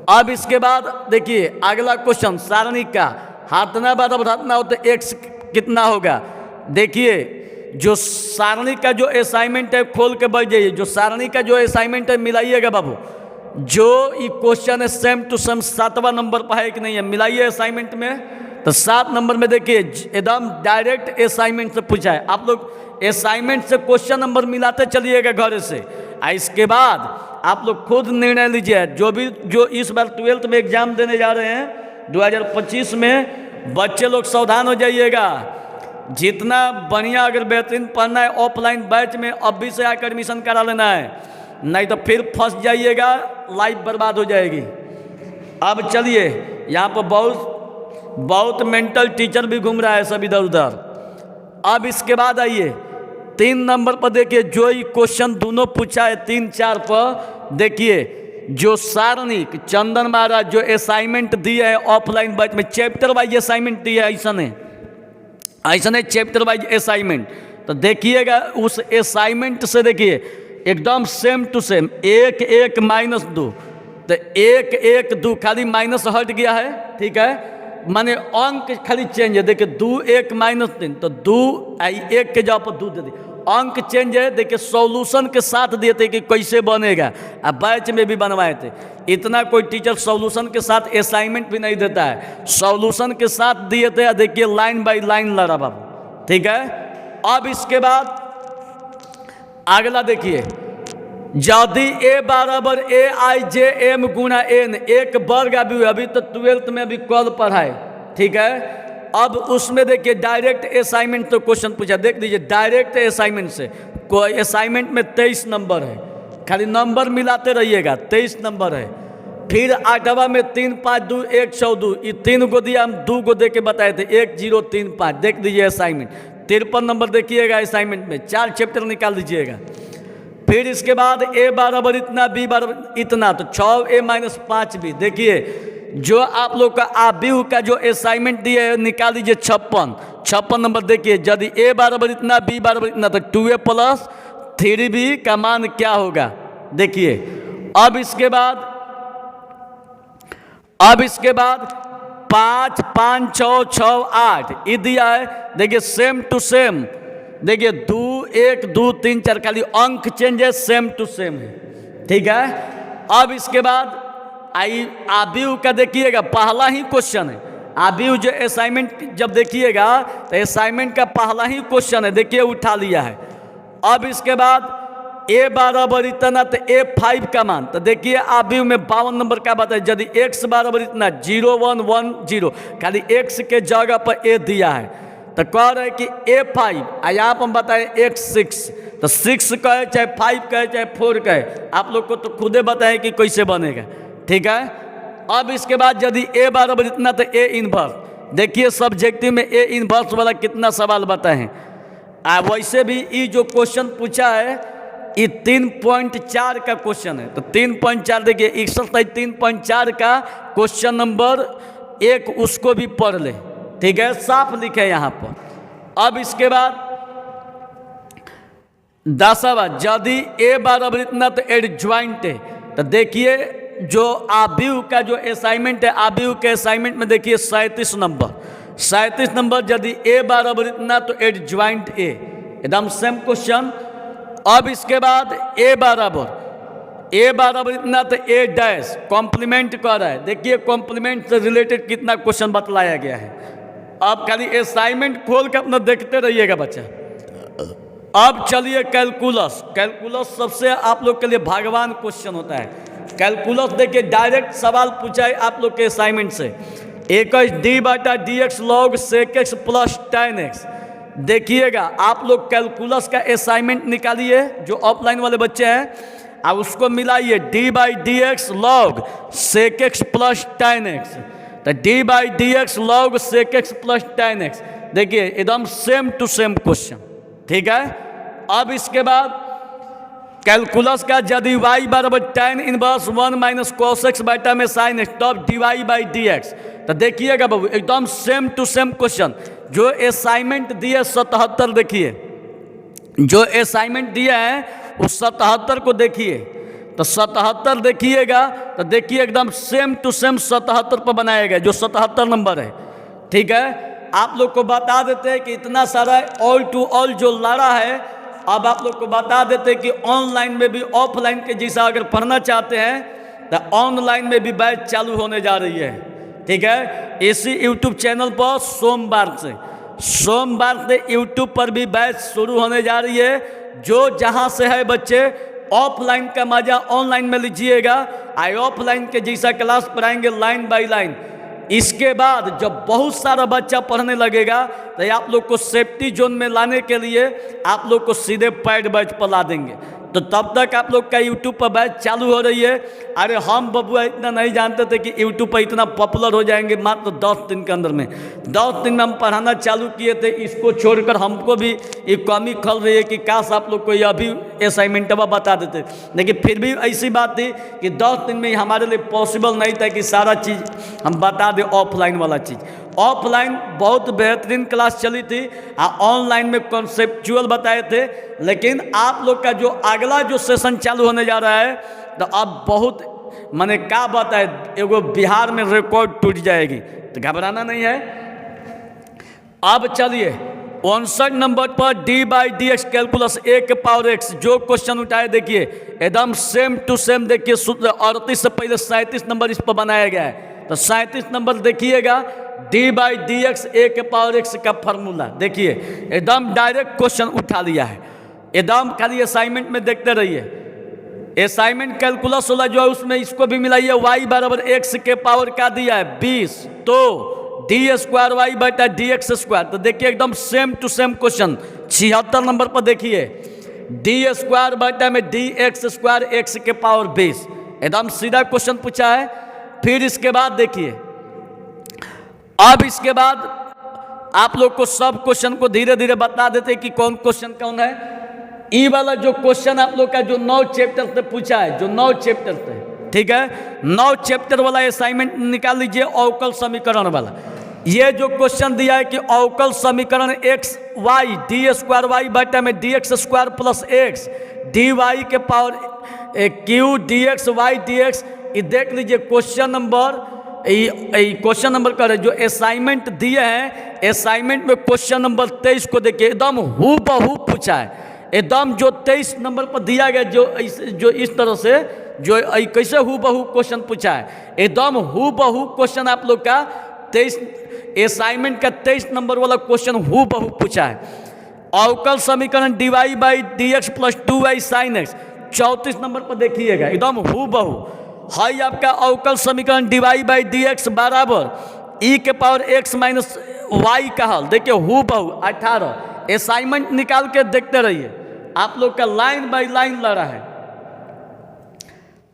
अब इसके बाद देखिए अगला क्वेश्चन सारणी का हाथना बराबर हाथना हो तो x कितना होगा। देखिए जो सारणी का जो असाइनमेंट है खोल के बैठ जाइए, जो सारणी का जो असाइनमेंट है मिलाइएगा बाबू। जो ये क्वेश्चन है सेम टू सेम 7वां नंबर पर है कि नहीं है, मिलाइए असाइनमेंट में। तो 7 नंबर में देखिए एकदम डायरेक्ट असाइनमेंट से पूछा है। आप लोग असाइनमेंट से क्वेश्चन नंबर मिलाते चलिएगा घर से। इसके बाद आप लोग खुद निर्णय लीजिए। जो इस बार 12th में एग्जाम देने जा रहे हैं 2025 में, बच्चे लोग सावधान हो जाइएगा। जितना बढ़िया अगर बेहतरीन पढ़ना है ऑफलाइन बैच में अभी से आकर एडमिशन करा लेना है, नहीं तो फिर फंस जाइएगा, लाइफ बर्बाद हो जाएगी। अब चलिए यहाँ पर बहुत मेंटल टीचर भी घूम रहा है सब इधर उधर। अब इसके बाद आइए 3 नंबर पर देखिए जो ये क्वेश्चन दोनों पूछा है 3 4 पर। देखिए जो सारणी चंदन महाराज जो असाइनमेंट दिए है ऑफलाइन बैच में, चैप्टर वाइज असाइनमेंट दिए है, ऐसा नहीं चैप्टर वाइज असाइनमेंट। तो देखिएगा उस असाइनमेंट से देखिए एकदम सेम टू सेम 1 1 माइनस 2, तो 1 1 2 खाली माइनस हट गया है, ठीक है, माने अंक खाली चेंज है। देखिए 2 1 माइनस 3, तो 2 1 के जगह पर 2 दे दिए, अंक चेंज है। देखिए सॉल्यूशन के साथ दिए थे कि कैसे बनेगा, अब बैच में भी बनवाए थे। इतना कोई टीचर सॉल्यूशन के साथ असाइनमेंट भी नहीं देता है, सॉल्यूशन के साथ दिए थे। देखिए लाइन बाय लाइन लड़ा बाबू, ठीक है। अब इसके बाद अगला देखिए, यदि a बराबर AIJM गुणा n एक वर्ग अभी तो 12th में अभी कल पढ़ाए, ठीक है। अब उसमें देखिए डायरेक्ट असाइनमेंट तो क्वेश्चन पूछा, देख लीजिए डायरेक्ट असाइनमेंट से। कोई असाइनमेंट में 23 नंबर है, खाली नंबर मिलाते रहिएगा, 23 नंबर है। फिर 8वां में 3 5 2 1 14, ये 3 को दिया, हम 2 को दे के बताए थे 1 0 3 5। देख लीजिए असाइनमेंट 53 नंबर देखिएगा असाइनमेंट में, 4 चैप्टर निकाल दीजिएगा। फिर इसके बाद a बराबर इतना b बराबर इतना, तो 6a माइनस 5b। देखिए जो आप लोग का आबीहू का जो असाइनमेंट दिए है निकाल दीजिए 56 नंबर। देखिए यदि a बराबर इतना b बराबर इतना, तो 2a प्लस 3b का मान क्या होगा। देखिए अब इसके बाद 5 5 6 6 8 ये दिया है। देखिए सेम टू सेम, देखिए 2 1 2 3 4 खाली अंक चेंज है, सेम टू सेम है, ठीक है। अब इसके बाद आबीहू का देखिएगा पहला ही क्वेश्चन है। आबीहू जो असाइनमेंट जब देखिएगा तो असाइनमेंट का पहला ही क्वेश्चन है, देखिए उठा लिया है। अब इसके बाद a बराबर इतना, तो a5 का मान, तो देखिए आबीहू में 52 नंबर का बताए। यदि x बराबर इतना 0 1 1 0, खाली x के जगह पर a दिया है, तो कह रहे कि a5, यहाँ पर हम बताए x6, तो 6 कहे चाहे 5 कहे चाहे 4 कहे, आप लोग को तो खुदे बताएं कि कैसे बनेगा, ठीक है। अब इसके बाद यदि a बराबर इतना, तो a इन्वर्स। देखिए सब्जेक्टिव में a इन्वर्स वाला कितना सवाल बताए हैं। वैसे भी ये जो क्वेश्चन पूछा है ये 3.4 का क्वेश्चन है, तो 3.4 देखिए एक्सरसाइज 3.4 का क्वेश्चन नंबर 1 उसको भी पढ़ ले, ठीक है, साफ लिखे यहाँ पर। अब इसके बाद 10वां, यदि a बराबर इतना तो एडज्वाइंट है, तो देखिए जो आबीहू का जो असाइनमेंट है, आबीहू के असाइनमेंट में देखिए 37 नंबर, यदि a बराबर इतना तो एडज्वाइंट a, एकदम सेम क्वेश्चन। अब इसके बाद a बराबर इतना तो a डैश कॉम्प्लीमेंट कर रहा है। देखिए कॉम्प्लीमेंट से रिलेटेड कितना क्वेश्चन बतलाया गया है। अब खाली असाइनमेंट खोल के अपना देखते रहिएगा बच्चा। अब चलिए कैलकुलस सबसे आप लोग के लिए भगवान क्वेश्चन होता है। कैलकुलस देखिए डायरेक्ट सवाल पूछा है आप लोग के असाइनमेंट से। 21 d/dx log sec x plus tan x। देखिएगा आप लोग कैलकुलस का असाइनमेंट निकालिए जो ऑफलाइन वाले बच्चे हैं, अब उसको मिलाइए d/dx log sec x plus tan x, तो d/dx log sec x plus tan x। देखिए एकदम सेम टू सेम क्वेश्चन, ठीक है। अब इसके बाद कैलकुलस का यदि y बराबर tan inverse 1 minus cos x बटा में sin x तब dy बाई डी एक्स। तो देखिएगा बाबू एकदम सेम टू सेम क्वेश्चन जो असाइनमेंट दिए 77, देखिए जो असाइनमेंट दिया है उस 77 को देखिए, तो 77 देखिएगा तो देखिए एकदम सेम टू सेम 77 पर बनाएगा जो 77 नंबर है। ठीक है, आप लोग को बता देते हैं कि इतना सारा ऑल टू ऑल जो लड़ा है, अब आप लोग को बता देते हैं कि ऑनलाइन में भी ऑफलाइन के जैसा अगर पढ़ना चाहते हैं तो ऑनलाइन में भी बैच चालू होने जा रही है। ठीक है, इसी यूट्यूब चैनल पर सोमवार से यूट्यूब पर भी बैच शुरू होने जा रही है। जो जहां से है बच्चे ऑफलाइन का मजा ऑनलाइन में लीजिएगा, आई ऑफलाइन के जैसा क्लास पढ़ाएंगे लाइन बाय लाइन। इसके बाद जब बहुत सारा बच्चा पढ़ने लगेगा तो आप लोग को सेफ्टी जोन में लाने के लिए आप लोग को सीधे पैड बैच पर ला देंगे। तो तब तक आप लोग का यूट्यूब पर बैच चालू हो रही है। अरे हम बबुआ इतना नहीं जानते थे कि यूट्यूब पर इतना पॉपुलर हो जाएंगे मात्र 10 दिन के अंदर में। 10 दिन में हम पढ़ाना चालू किए थे, इसको छोड़कर हमको भी ये कमी खल रही है कि काश आप लोग को ये अभी असाइनमेंट बता देते, लेकिन फिर भी ऐसी बात थी कि 10 दिन में हमारे लिए पॉसिबल नहीं था कि सारा चीज़ हम बता दें ऑफलाइन वाला चीज़। ऑफलाइन बहुत बेहतरीन क्लास चली थी, ऑनलाइन में कॉन्सेप्चुअल बताए थे, लेकिन आप लोग का जो अगला जो सेशन चालू होने जा रहा है तो अब बहुत माने क्या बताए, एगो बिहार में रिकॉर्ड टूट जाएगी, तो घबराना नहीं है। अब चलिए 59 नंबर पर D by D X calculus A के पावर एक्स जो क्वेश्चन उठाए देखिए एकदम सेम टू सेम। देखिए सूत्र 38 से पहले 37 नंबर इस पर बनाया गया है, तो 37 नंबर देखिएगा डी बाई डी एक्स ए के पावर एक्स का फॉर्मूला देखिए एकदम डायरेक्ट क्वेश्चन उठा लिया है। एकदम खाली असाइनमेंट में देखते रहिए, असाइनमेंट कैलकुलस वाला जो है उसमें इसको भी मिलाइए। y बराबर एक्स के पावर का दिया है 20, तो डी स्क्वायर वाई बटा डी एक्स स्क्वायर। तो देखिए एकदम same to same question 76 number पर देखिए डी स्क्वायर बटा में डी एक्स स्क्वायर एक्स के पावर 20, एकदम सीधा क्वेश्चन पूछा है। फिर इसके बाद देखिए, अब इसके बाद आप लोग को सब क्वेश्चन को धीरे धीरे बता देते कि कौन क्वेश्चन कौन है। ई वाला जो क्वेश्चन आप लोग का जो 9 चैप्टर से पूछा है, जो 9 चैप्टर से, ठीक है, 9 चैप्टर वाला असाइनमेंट निकाल लीजिए अवकल समीकरण वाला। ये जो क्वेश्चन दिया है कि अवकल समीकरण X Y D square Y बटा में D x square plus X D Y के power Q D X Y D X, ये देख लीजिए क्वेश्चन नंबर क्वेश्चन नंबर का जो असाइनमेंट दिए हैं, असाइनमेंट में क्वेश्चन नंबर 23 को देखिए एकदम हूबहू पूछा है। एकदम जो 23 नंबर पर दिया गया जो इस तरह से जो कैसे हूबहू क्वेश्चन पूछा है, एकदम हूबहू क्वेश्चन आप लोग का 23 असाइनमेंट का 23 नंबर वाला क्वेश्चन हूबहू पूछा है। अवकल समीकरण d y by D x plus 2y sine x 34 number पर देखिएगा एकदम हूबहू है आपका अवकल समीकरण d y by D x बराबर ई के पावर एक्स माइनस वाई का हल देखिए हूबहू 18। असाइनमेंट निकाल के देखते रहिए, आप लोग का लाइन बाय लाइन लड़ा है।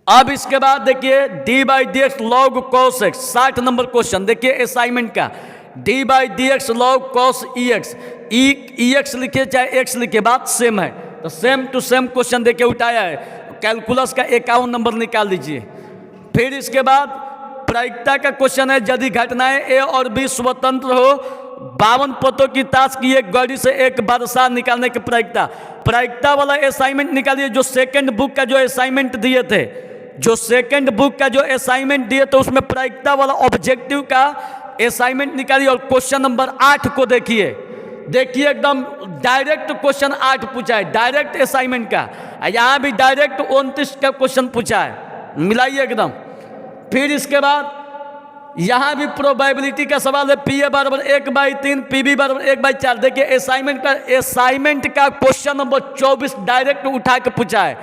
अब इसके बाद देखिए D by D x log cos x 60 number question देखिए असाइनमेंट का D by D x log cos E x, E x लिखे चाहे एक्स लिखे बात सेम है, तो सेम टू सेम क्वेश्चन देखिए उठाया है। कैलकुलस का 51 नंबर निकाल लीजिए। फिर इसके बाद प्रायिकता का क्वेश्चन है यदि घटनाएं ए और बी स्वतंत्र हो 52 पतों की ताश की एक गड़ी से एक बादशाह निकालने की प्रायिकता वाला असाइनमेंट निकालिए। जो सेकंड बुक का जो असाइनमेंट दिए थे, जो सेकंड बुक का जो असाइनमेंट दिए तो उसमें प्रायिकता वाला ऑब्जेक्टिव का असाइनमेंट निकालिए और क्वेश्चन नंबर 8 को देखिए एकदम डायरेक्ट क्वेश्चन 8 पूछा है डायरेक्ट असाइनमेंट का, यहाँ भी डायरेक्ट 29 का क्वेश्चन पूछा है, मिलाइए एकदम। फिर इसके बाद यहाँ भी प्रोबेबिलिटी का सवाल है, पी ए बराबर 1/3 पी बी बराबर 1/4। देखिए असाइनमेंट का क्वेश्चन नंबर 24 डायरेक्ट उठा के पूछा है,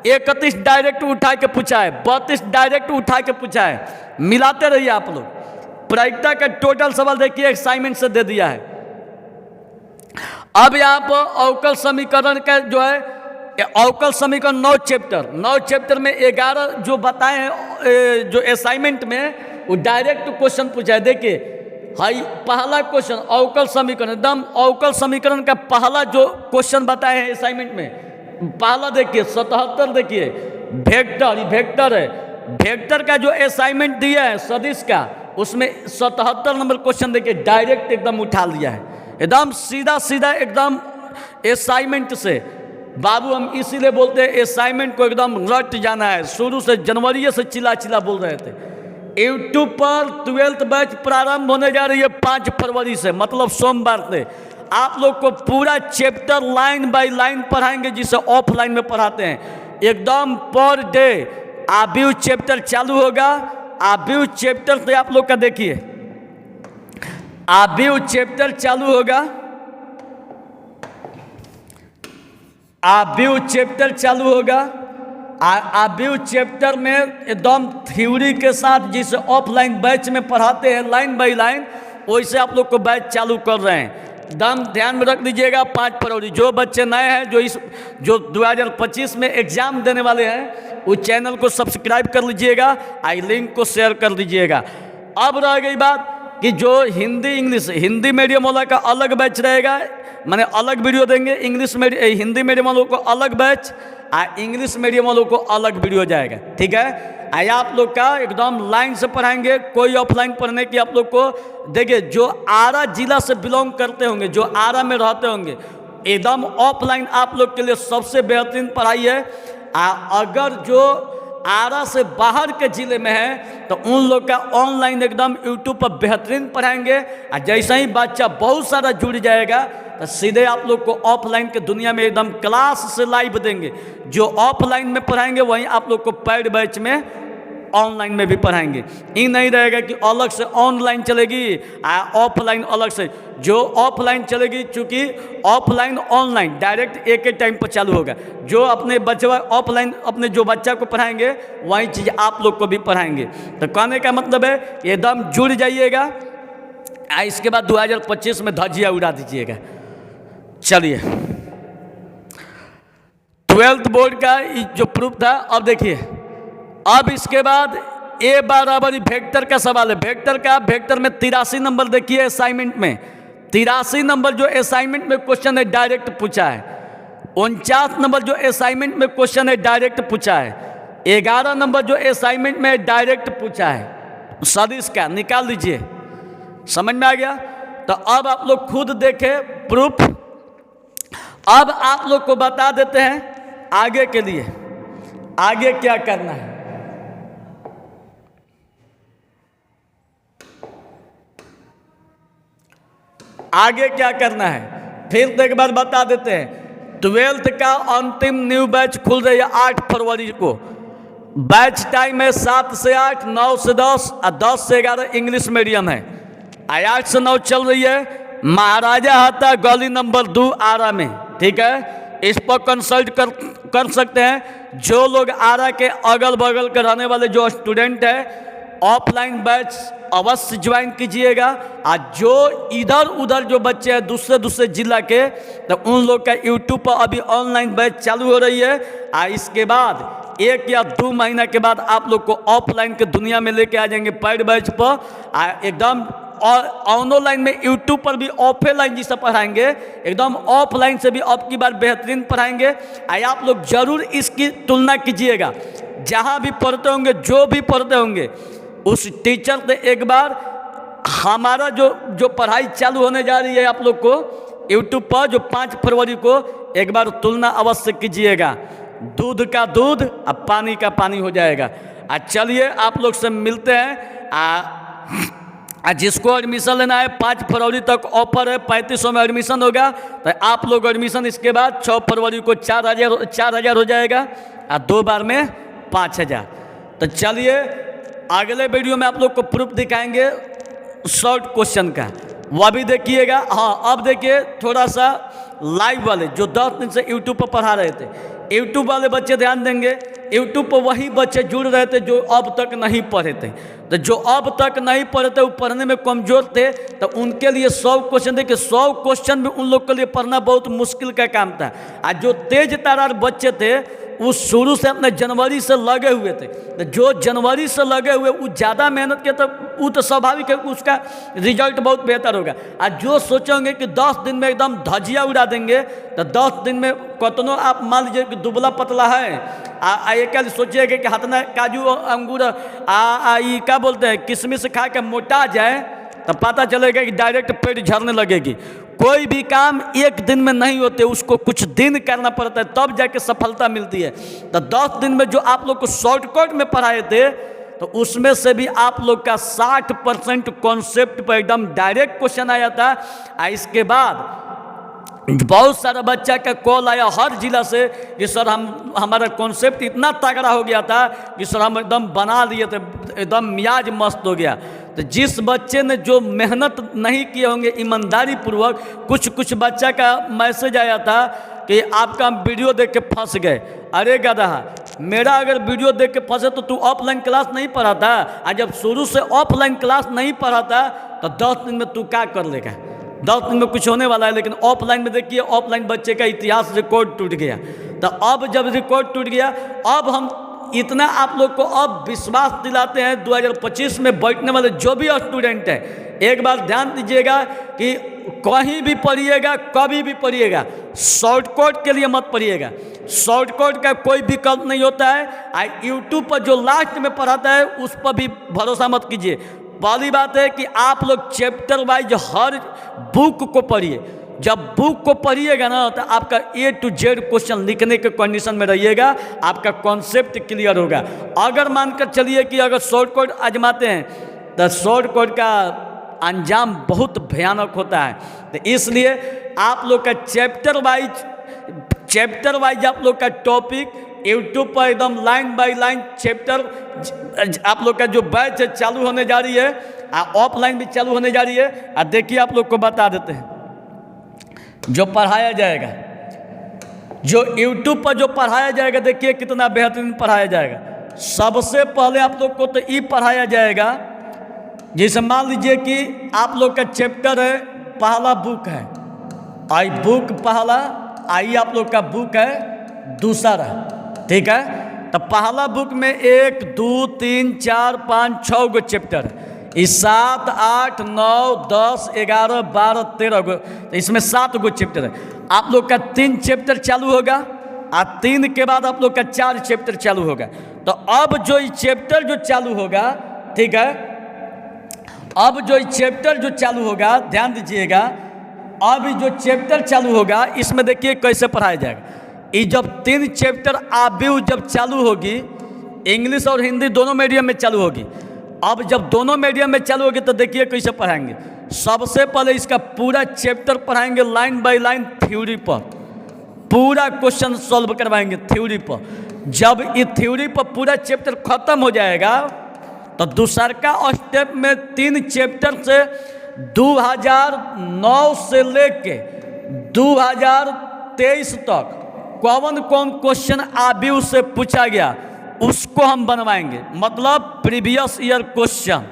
31 डायरेक्ट उठा के पूछा है, 32 डायरेक्ट उठा के पूछा है। मिलाते रहिए आप लोग। प्रायिकता का टोटल सवाल देखिए असाइनमेंट से दे दिया है। अब यहाँ पर अवकल समीकरण का जो है अवकल समीकरण 9 चैप्टर में 11 जो बताए हैं जो असाइनमेंट में वो डायरेक्ट क्वेश्चन पूछा है। देखिए हाई पहला क्वेश्चन अवकल समीकरण, एकदम अवकल समीकरण का पहला जो क्वेश्चन बताए हैं असाइनमेंट में, पहला देखिए 77 देखिए वेक्टर, वेक्टर है, वेक्टर का जो असाइनमेंट दिया है सदिश का, उसमें 77 नंबर क्वेश्चन देखिए डायरेक्ट एकदम उठा लिया है, एकदम सीधा सीधा एकदम असाइनमेंट से। बाबू हम इसीलिए बोलते हैं असाइनमेंट को एकदम रट जाना है, शुरू से जनवरी से चिल्ला चिल्ला बोल रहे थे। यूट्यूब पर 12th बैच प्रारंभ होने जा रही है 5 फरवरी से, मतलब सोमवार से। आप लोग को पूरा चैप्टर लाइन बाय लाइन पढ़ाएंगे, जिसे ऑफलाइन में पढ़ाते हैं एकदम पर डे। आब्यू चैप्टर चालू होगा, आब्यू चैप्टर से आप लोग का देखिए, आब्यू चैप्टर चालू होगा, आब्यू चैप्टर चालू होगा। आब्यू चैप्टर में एकदम थ्योरी के साथ जिसे ऑफलाइन बैच में पढ़ाते हैं लाइन बाय लाइन, वैसे आप लोग को बैच चालू कर रहे हैं। एकदम ध्यान में रख लीजिएगा 5 फरवरी। जो बच्चे नए हैं, जो 2025 में एग्जाम देने वाले हैं, उस चैनल को सब्सक्राइब कर लीजिएगा, आई लिंक को शेयर कर दीजिएगा। अब रह गई बात कि जो हिंदी इंग्लिश, हिंदी मीडियम वाला का अलग बैच रहेगा, माने अलग वीडियो देंगे, हिंदी मीडियम वालों को अलग बैच, इंग्लिश मीडियम वालों को अलग वीडियो जाएगा, ठीक है। आप लोग का एकदम लाइन से पढ़ाएंगे, कोई ऑफलाइन पढ़ने की आप लोग को देखिए, जो आरा जिला से बिलोंग करते होंगे, जो आरा में रहते होंगे, एकदम ऑफलाइन आप लोग के लिए सबसे बेहतरीन पढ़ाई है। अगर जो आरा से बाहर के ज़िले में है तो उन लोग का ऑनलाइन एकदम यूट्यूब पर बेहतरीन पढ़ाएंगे। और जैसे ही बच्चा बहुत सारा जुड़ जाएगा तो सीधे आप लोग को ऑफलाइन के दुनिया में एकदम क्लास से लाइव देंगे। जो ऑफलाइन में पढ़ाएंगे वहीं आप लोग को पेड बैच में ऑनलाइन में भी पढ़ाएंगे। ये नहीं रहेगा कि अलग से ऑनलाइन चलेगी ऑफलाइन अलग से। जो ऑफलाइन चलेगी, चूँकि ऑफलाइन ऑनलाइन डायरेक्ट एक ही टाइम पर चालू होगा। जो अपने बच्चे ऑफलाइन अपने जो बच्चा को पढ़ाएंगे वही चीज़ आप लोग को भी पढ़ाएंगे। तो कहने का मतलब है एकदम जुड़ जाइएगा, इसके बाद 2025 में धज्जियाँ उड़ा दीजिएगा। चलिए 12th बोर्ड का जो प्रूफ था, अब देखिए, अब इसके बाद ए बराबर वेक्टर का सवाल है। वेक्टर में 83 नंबर देखिए असाइनमेंट में, 83 नंबर जो असाइनमेंट में क्वेश्चन है डायरेक्ट पूछा है। 49 नंबर जो असाइनमेंट में क्वेश्चन है डायरेक्ट पूछा है। 11 नंबर जो असाइनमेंट में डायरेक्ट पूछा है सदिश का, निकाल लीजिए। समझ में आ गया? तो अब आप लोग खुद देखें प्रूफ। अब आप लोग को बता देते हैं आगे के लिए आगे क्या करना है। आगे क्या करना है फिर एक बार बता देते हैं। 12th का अंतिम न्यू बैच खुल रही है 8 फरवरी को। बैच टाइम है 7 से 8, 9 से 10 और 10 से 11 इंग्लिश मीडियम है। 8 से 9 चल रही है महाराजा हाता गली नंबर 2 आरा में, ठीक है। इस पर कंसल्ट कर सकते हैं। जो लोग आरा के अगल बगल के रहने वाले जो स्टूडेंट है, ऑफलाइन बैच अवश्य ज्वाइन कीजिएगा। और जो इधर उधर जो बच्चे हैं दूसरे जिला के, तो उन लोग का यूट्यूब पर अभी ऑनलाइन बैच चालू हो रही है। और इसके बाद 1 या 2 महीना के बाद आप लोग को ऑफलाइन के दुनिया में लेके आ जाएंगे पेड बैच पर। एकदम और ऑनलाइन में यूट्यूब पर भी ऑफलाइन जिसे पढ़ाएंगे, एकदम ऑफलाइन से भी अब की बार बेहतरीन पढ़ाएंगे। आप लोग जरूर इसकी तुलना कीजिएगा। जहाँ भी पढ़ते होंगे, जो भी पढ़ते होंगे, उस टीचर से एक बार हमारा जो पढ़ाई चालू होने जा रही है आप लोग को यूट्यूब पर, जो 5 फरवरी को, एक बार तुलना अवश्य कीजिएगा। दूध का दूध और पानी का पानी हो जाएगा। चलिए आप लोग से मिलते हैं। जिसको एडमिशन लेना है 5 फरवरी तक ऑफर है, 3500 में एडमिशन होगा। तो आप लोग एडमिशन इसके बाद 6 फरवरी को 4000 हो जाएगा और 2 बार में 5000। तो चलिए अगले वीडियो में आप लोग को प्रूफ दिखाएंगे शॉर्ट क्वेश्चन का, वह भी देखिएगा। हाँ, अब देखिए थोड़ा सा लाइव वाले जो 10 दिन से यूट्यूब पर पढ़ा रहे थे, यूट्यूब वाले बच्चे ध्यान देंगे। यूट्यूब पर वही बच्चे जुड़ रहे थे जो अब तक नहीं पढ़े थे। तो जो अब तक नहीं पढ़े थे, वो पढ़ने में कमज़ोर थे, तो उनके लिए 100 क्वेश्चन देखिए। 100 क्वेश्चन भी उन लोग के लिए पढ़ना बहुत मुश्किल का काम था। और जो तेज तर्रार बच्चे थे वो शुरू से अपने जनवरी से लगे हुए थे। तो जो जनवरी से लगे हुए वो ज़्यादा मेहनत किया, तो वो तो स्वाभाविक है उसका रिजल्ट बहुत बेहतर होगा। और जो सोचेंगे कि 10 दिन में एकदम धजिया उड़ा देंगे, तो 10 दिन में कतनो आप मान लीजिए कि दुबला पतला है एक सोचिएगा कि हतना काजू अंगूर ये क्या बोलते हैं किशमिश खा के मोटा जाए, तो पता चलेगा कि डायरेक्ट पेट झड़ने लगेगी। कोई भी काम एक दिन में नहीं होते, उसको कुछ दिन करना पड़ता है तब जाके सफलता मिलती है। तो 10 दिन में जो आप लोग को शॉर्टकट में पढ़ाए थे, तो उसमें से भी आप लोग का 60% कॉन्सेप्ट पर एकदम डायरेक्ट क्वेश्चन आया था। और इसके बाद बहुत सारा बच्चा का कॉल आया हर जिला से कि सर हमारा कॉन्सेप्ट इतना तगड़ा हो गया था कि सर हम एकदम बना लिए थे, एकदम मियाज मस्त हो गया। तो जिस बच्चे ने जो मेहनत नहीं किए होंगे ईमानदारी पूर्वक, कुछ बच्चा का मैसेज आया था कि आपका हम वीडियो देख के फंस गए। अरे गधा, मेरा अगर वीडियो देख के फंसे तो तू ऑफलाइन क्लास नहीं पढ़ाता, और जब शुरू से ऑफलाइन क्लास नहीं पढ़ाता तो 10 दिन में तू क्या कर लेगा? 10 दिन में कुछ होने वाला है। लेकिन ऑफलाइन में देखिए, ऑफलाइन बच्चे का इतिहास रिकॉर्ड टूट गया। तो अब जब रिकॉर्ड टूट गया, अब हम इतना आप लोग को अब विश्वास दिलाते हैं 2025 में बैठने वाले जो भी स्टूडेंट है, एक बार ध्यान दीजिएगा कि कहीं भी पढ़िएगा, कभी भी पढ़िएगा, शॉर्टकट के लिए मत पढ़िएगा। शॉर्टकट का कोई विकल्प नहीं होता है। यूट्यूब पर जो लास्ट में पढ़ाता है उस पर भी भरोसा मत कीजिए। पहली बात है कि आप लोग चैप्टर वाइज हर बुक को पढ़िए। जब बुक को पढ़िएगा ना, तो आपका A to Z क्वेश्चन लिखने के कंडीशन में रहिएगा, आपका कॉन्सेप्ट क्लियर होगा। अगर मानकर चलिए कि अगर शॉर्टकट आजमाते हैं तो शॉर्टकट का अंजाम बहुत भयानक होता है। तो इसलिए आप लोग का चैप्टर वाइज आप लोग का टॉपिक यूट्यूब पर एकदम लाइन बाय लाइन चैप्टर आप लोग का जो बैच है चालू होने जा रही है, ऑफलाइन भी चालू होने जा रही है। और देखिए आप लोग को बता देते हैं जो पढ़ाया जाएगा, जो यूट्यूब पर जो पढ़ाया जाएगा, देखिए कितना बेहतरीन पढ़ाया जाएगा। सबसे पहले आप लोग को तो ये पढ़ाया जाएगा, जैसे मान लीजिए कि आप लोग का चैप्टर है, पहला बुक है, आई बुक पहला, आई आप लोग का बुक है दूसरा, ठीक है। तो पहला बुक में 1 2 3 4 5 6 गो चैप्टर है, इस 7 8 9 10 11 12 13 गो, तो इसमें 7 गो चैप्टर है। आप लोग का 3 चैप्टर चालू होगा, और 3 के बाद आप लोग का 4 चैप्टर चालू होगा। तो अब जो ये चैप्टर जो चालू होगा, ठीक है, अब जो ये चैप्टर जो चालू होगा, ध्यान दीजिएगा, अब जो चैप्टर चालू होगा इसमें देखिए कैसे पढ़ाया जाएगा। ये जब 3 चैप्टर आबू जब चालू होगी, इंग्लिश और हिंदी दोनों मीडियम में चालू होगी। अब जब दोनों मीडियम में चालू होगी तो देखिए कैसे पढ़ाएंगे। सबसे पहले इसका पूरा चैप्टर पढ़ाएंगे लाइन बाय लाइन थ्योरी पर, पूरा क्वेश्चन सॉल्व करवाएंगे थ्योरी पर। जब ये थ्योरी पर पूरा चैप्टर खत्म हो जाएगा तो दूसरा का स्टेप में 3 चैप्टर से 2009 से लेके 2023 तक कौन कौन क्वेश्चन आबू से पूछा गया उसको हम बनवाएंगे, मतलब प्रीवियस ईयर क्वेश्चन,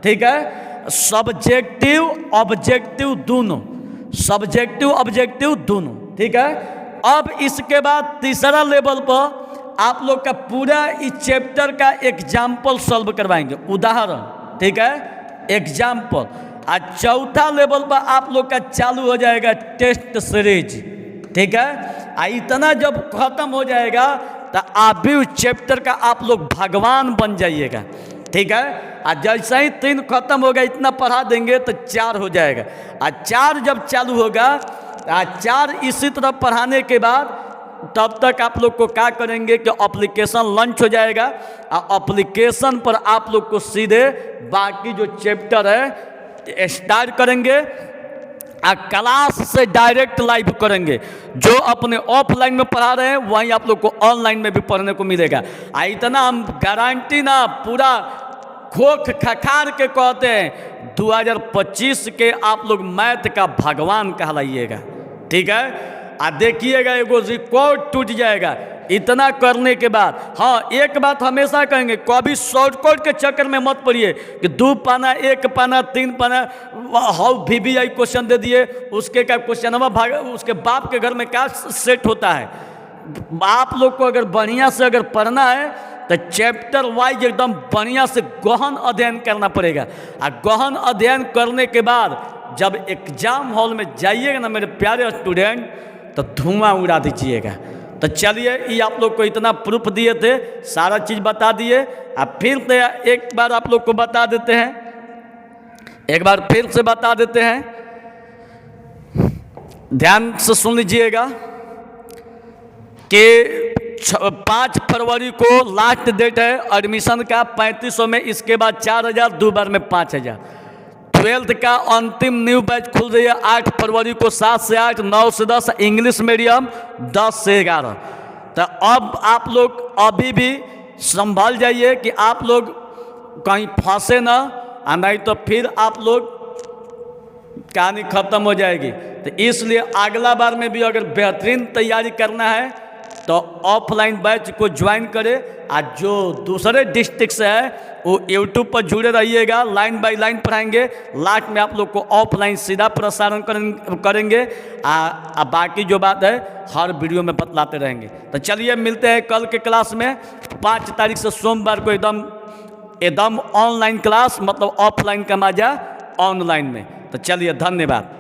ठीक है। सब्जेक्टिव ऑब्जेक्टिव दोनों, सब्जेक्टिव ऑब्जेक्टिव दोनों, ठीक है। अब इसके बाद तीसरा लेवल पर आप लोग का पूरा इस चैप्टर का एग्जाम्पल सॉल्व करवाएंगे, उदाहरण, ठीक है, एग्जाम्पल। और चौथा लेवल पर आप लोग का चालू हो जाएगा टेस्ट सीरीज, ठीक है। इतना जब खत्म हो जाएगा तो आप भी उस चैप्टर का आप लोग भगवान बन जाइएगा, ठीक है। और जैसे ही 3 खत्म होगा, इतना पढ़ा देंगे तो 4 हो जाएगा। और 4 जब चालू होगा, 4 इसी तरह पढ़ाने के बाद तब तक आप लोग को क्या करेंगे कि एप्लीकेशन लॉन्च हो जाएगा, और एप्लीकेशन पर आप लोग को सीधे बाकी जो चैप्टर है स्टार्ट करेंगे, और क्लास से डायरेक्ट लाइव करेंगे। जो अपने ऑफलाइन में पढ़ा रहे हैं वहीं आप लोग को ऑनलाइन में भी पढ़ने को मिलेगा। इतना हम गारंटी ना पूरा खोख खखार के कहते हैं 2025 के आप लोग मैथ का भगवान कहलाइएगा, ठीक है। और देखिएगा एगो रिकॉर्ड टूट जाएगा इतना करने के बाद। हाँ, एक बात हमेशा कहेंगे, कभी शॉर्टकट के चक्कर में मत पड़िए कि 2 पाना 1 पाना 3 पाना हाउ VBI क्वेश्चन दे दिए, उसके क्या क्वेश्चन भाग, उसके बाप के घर में क्या सेट होता है। आप लोग को अगर बढ़िया से अगर पढ़ना है तो चैप्टर वाइज एकदम बढ़िया से गहन अध्ययन करना पड़ेगा। और गहन अध्ययन करने के बाद जब एग्जाम हॉल में जाइएगा ना मेरे प्यारे स्टूडेंट, तो धुआं उड़ा दीजिएगा। तो चलिए, ये आप लोग को इतना प्रूफ दिए थे, सारा चीज़ बता दिए। अब फिर से एक बार आप लोग को बता देते हैं, एक बार फिर से बता देते हैं, ध्यान से सुन लीजिएगा कि 5 फरवरी को लास्ट डेट है एडमिशन का 3500 में, इसके बाद 4000, 2 बार में 5000। 12th का अंतिम न्यू बैच खुल रही है 8 फरवरी को 7 से 8, 9 से 10, इंग्लिश मीडियम 10 से 11। तो अब आप लोग अभी भी संभल जाइए कि आप लोग कहीं फंसे ना, नहीं तो फिर आप लोग कहानी खत्म हो जाएगी। तो इसलिए अगला बार में भी अगर बेहतरीन तैयारी करना है तो ऑफलाइन बैच को ज्वाइन करें। और जो दूसरे डिस्ट्रिक्ट से है वो यूट्यूब पर जुड़े रहिएगा, लाइन बाय लाइन पढ़ाएंगे। लास्ट में आप लोग को ऑफलाइन सीधा प्रसारण करेंगे। बाकी जो बात है हर वीडियो में बतलाते रहेंगे। तो चलिए मिलते हैं कल के क्लास में। 5 तारीख से सोमवार को एकदम ऑनलाइन क्लास, मतलब ऑफलाइन का मजा ऑनलाइन में। तो चलिए, धन्यवाद।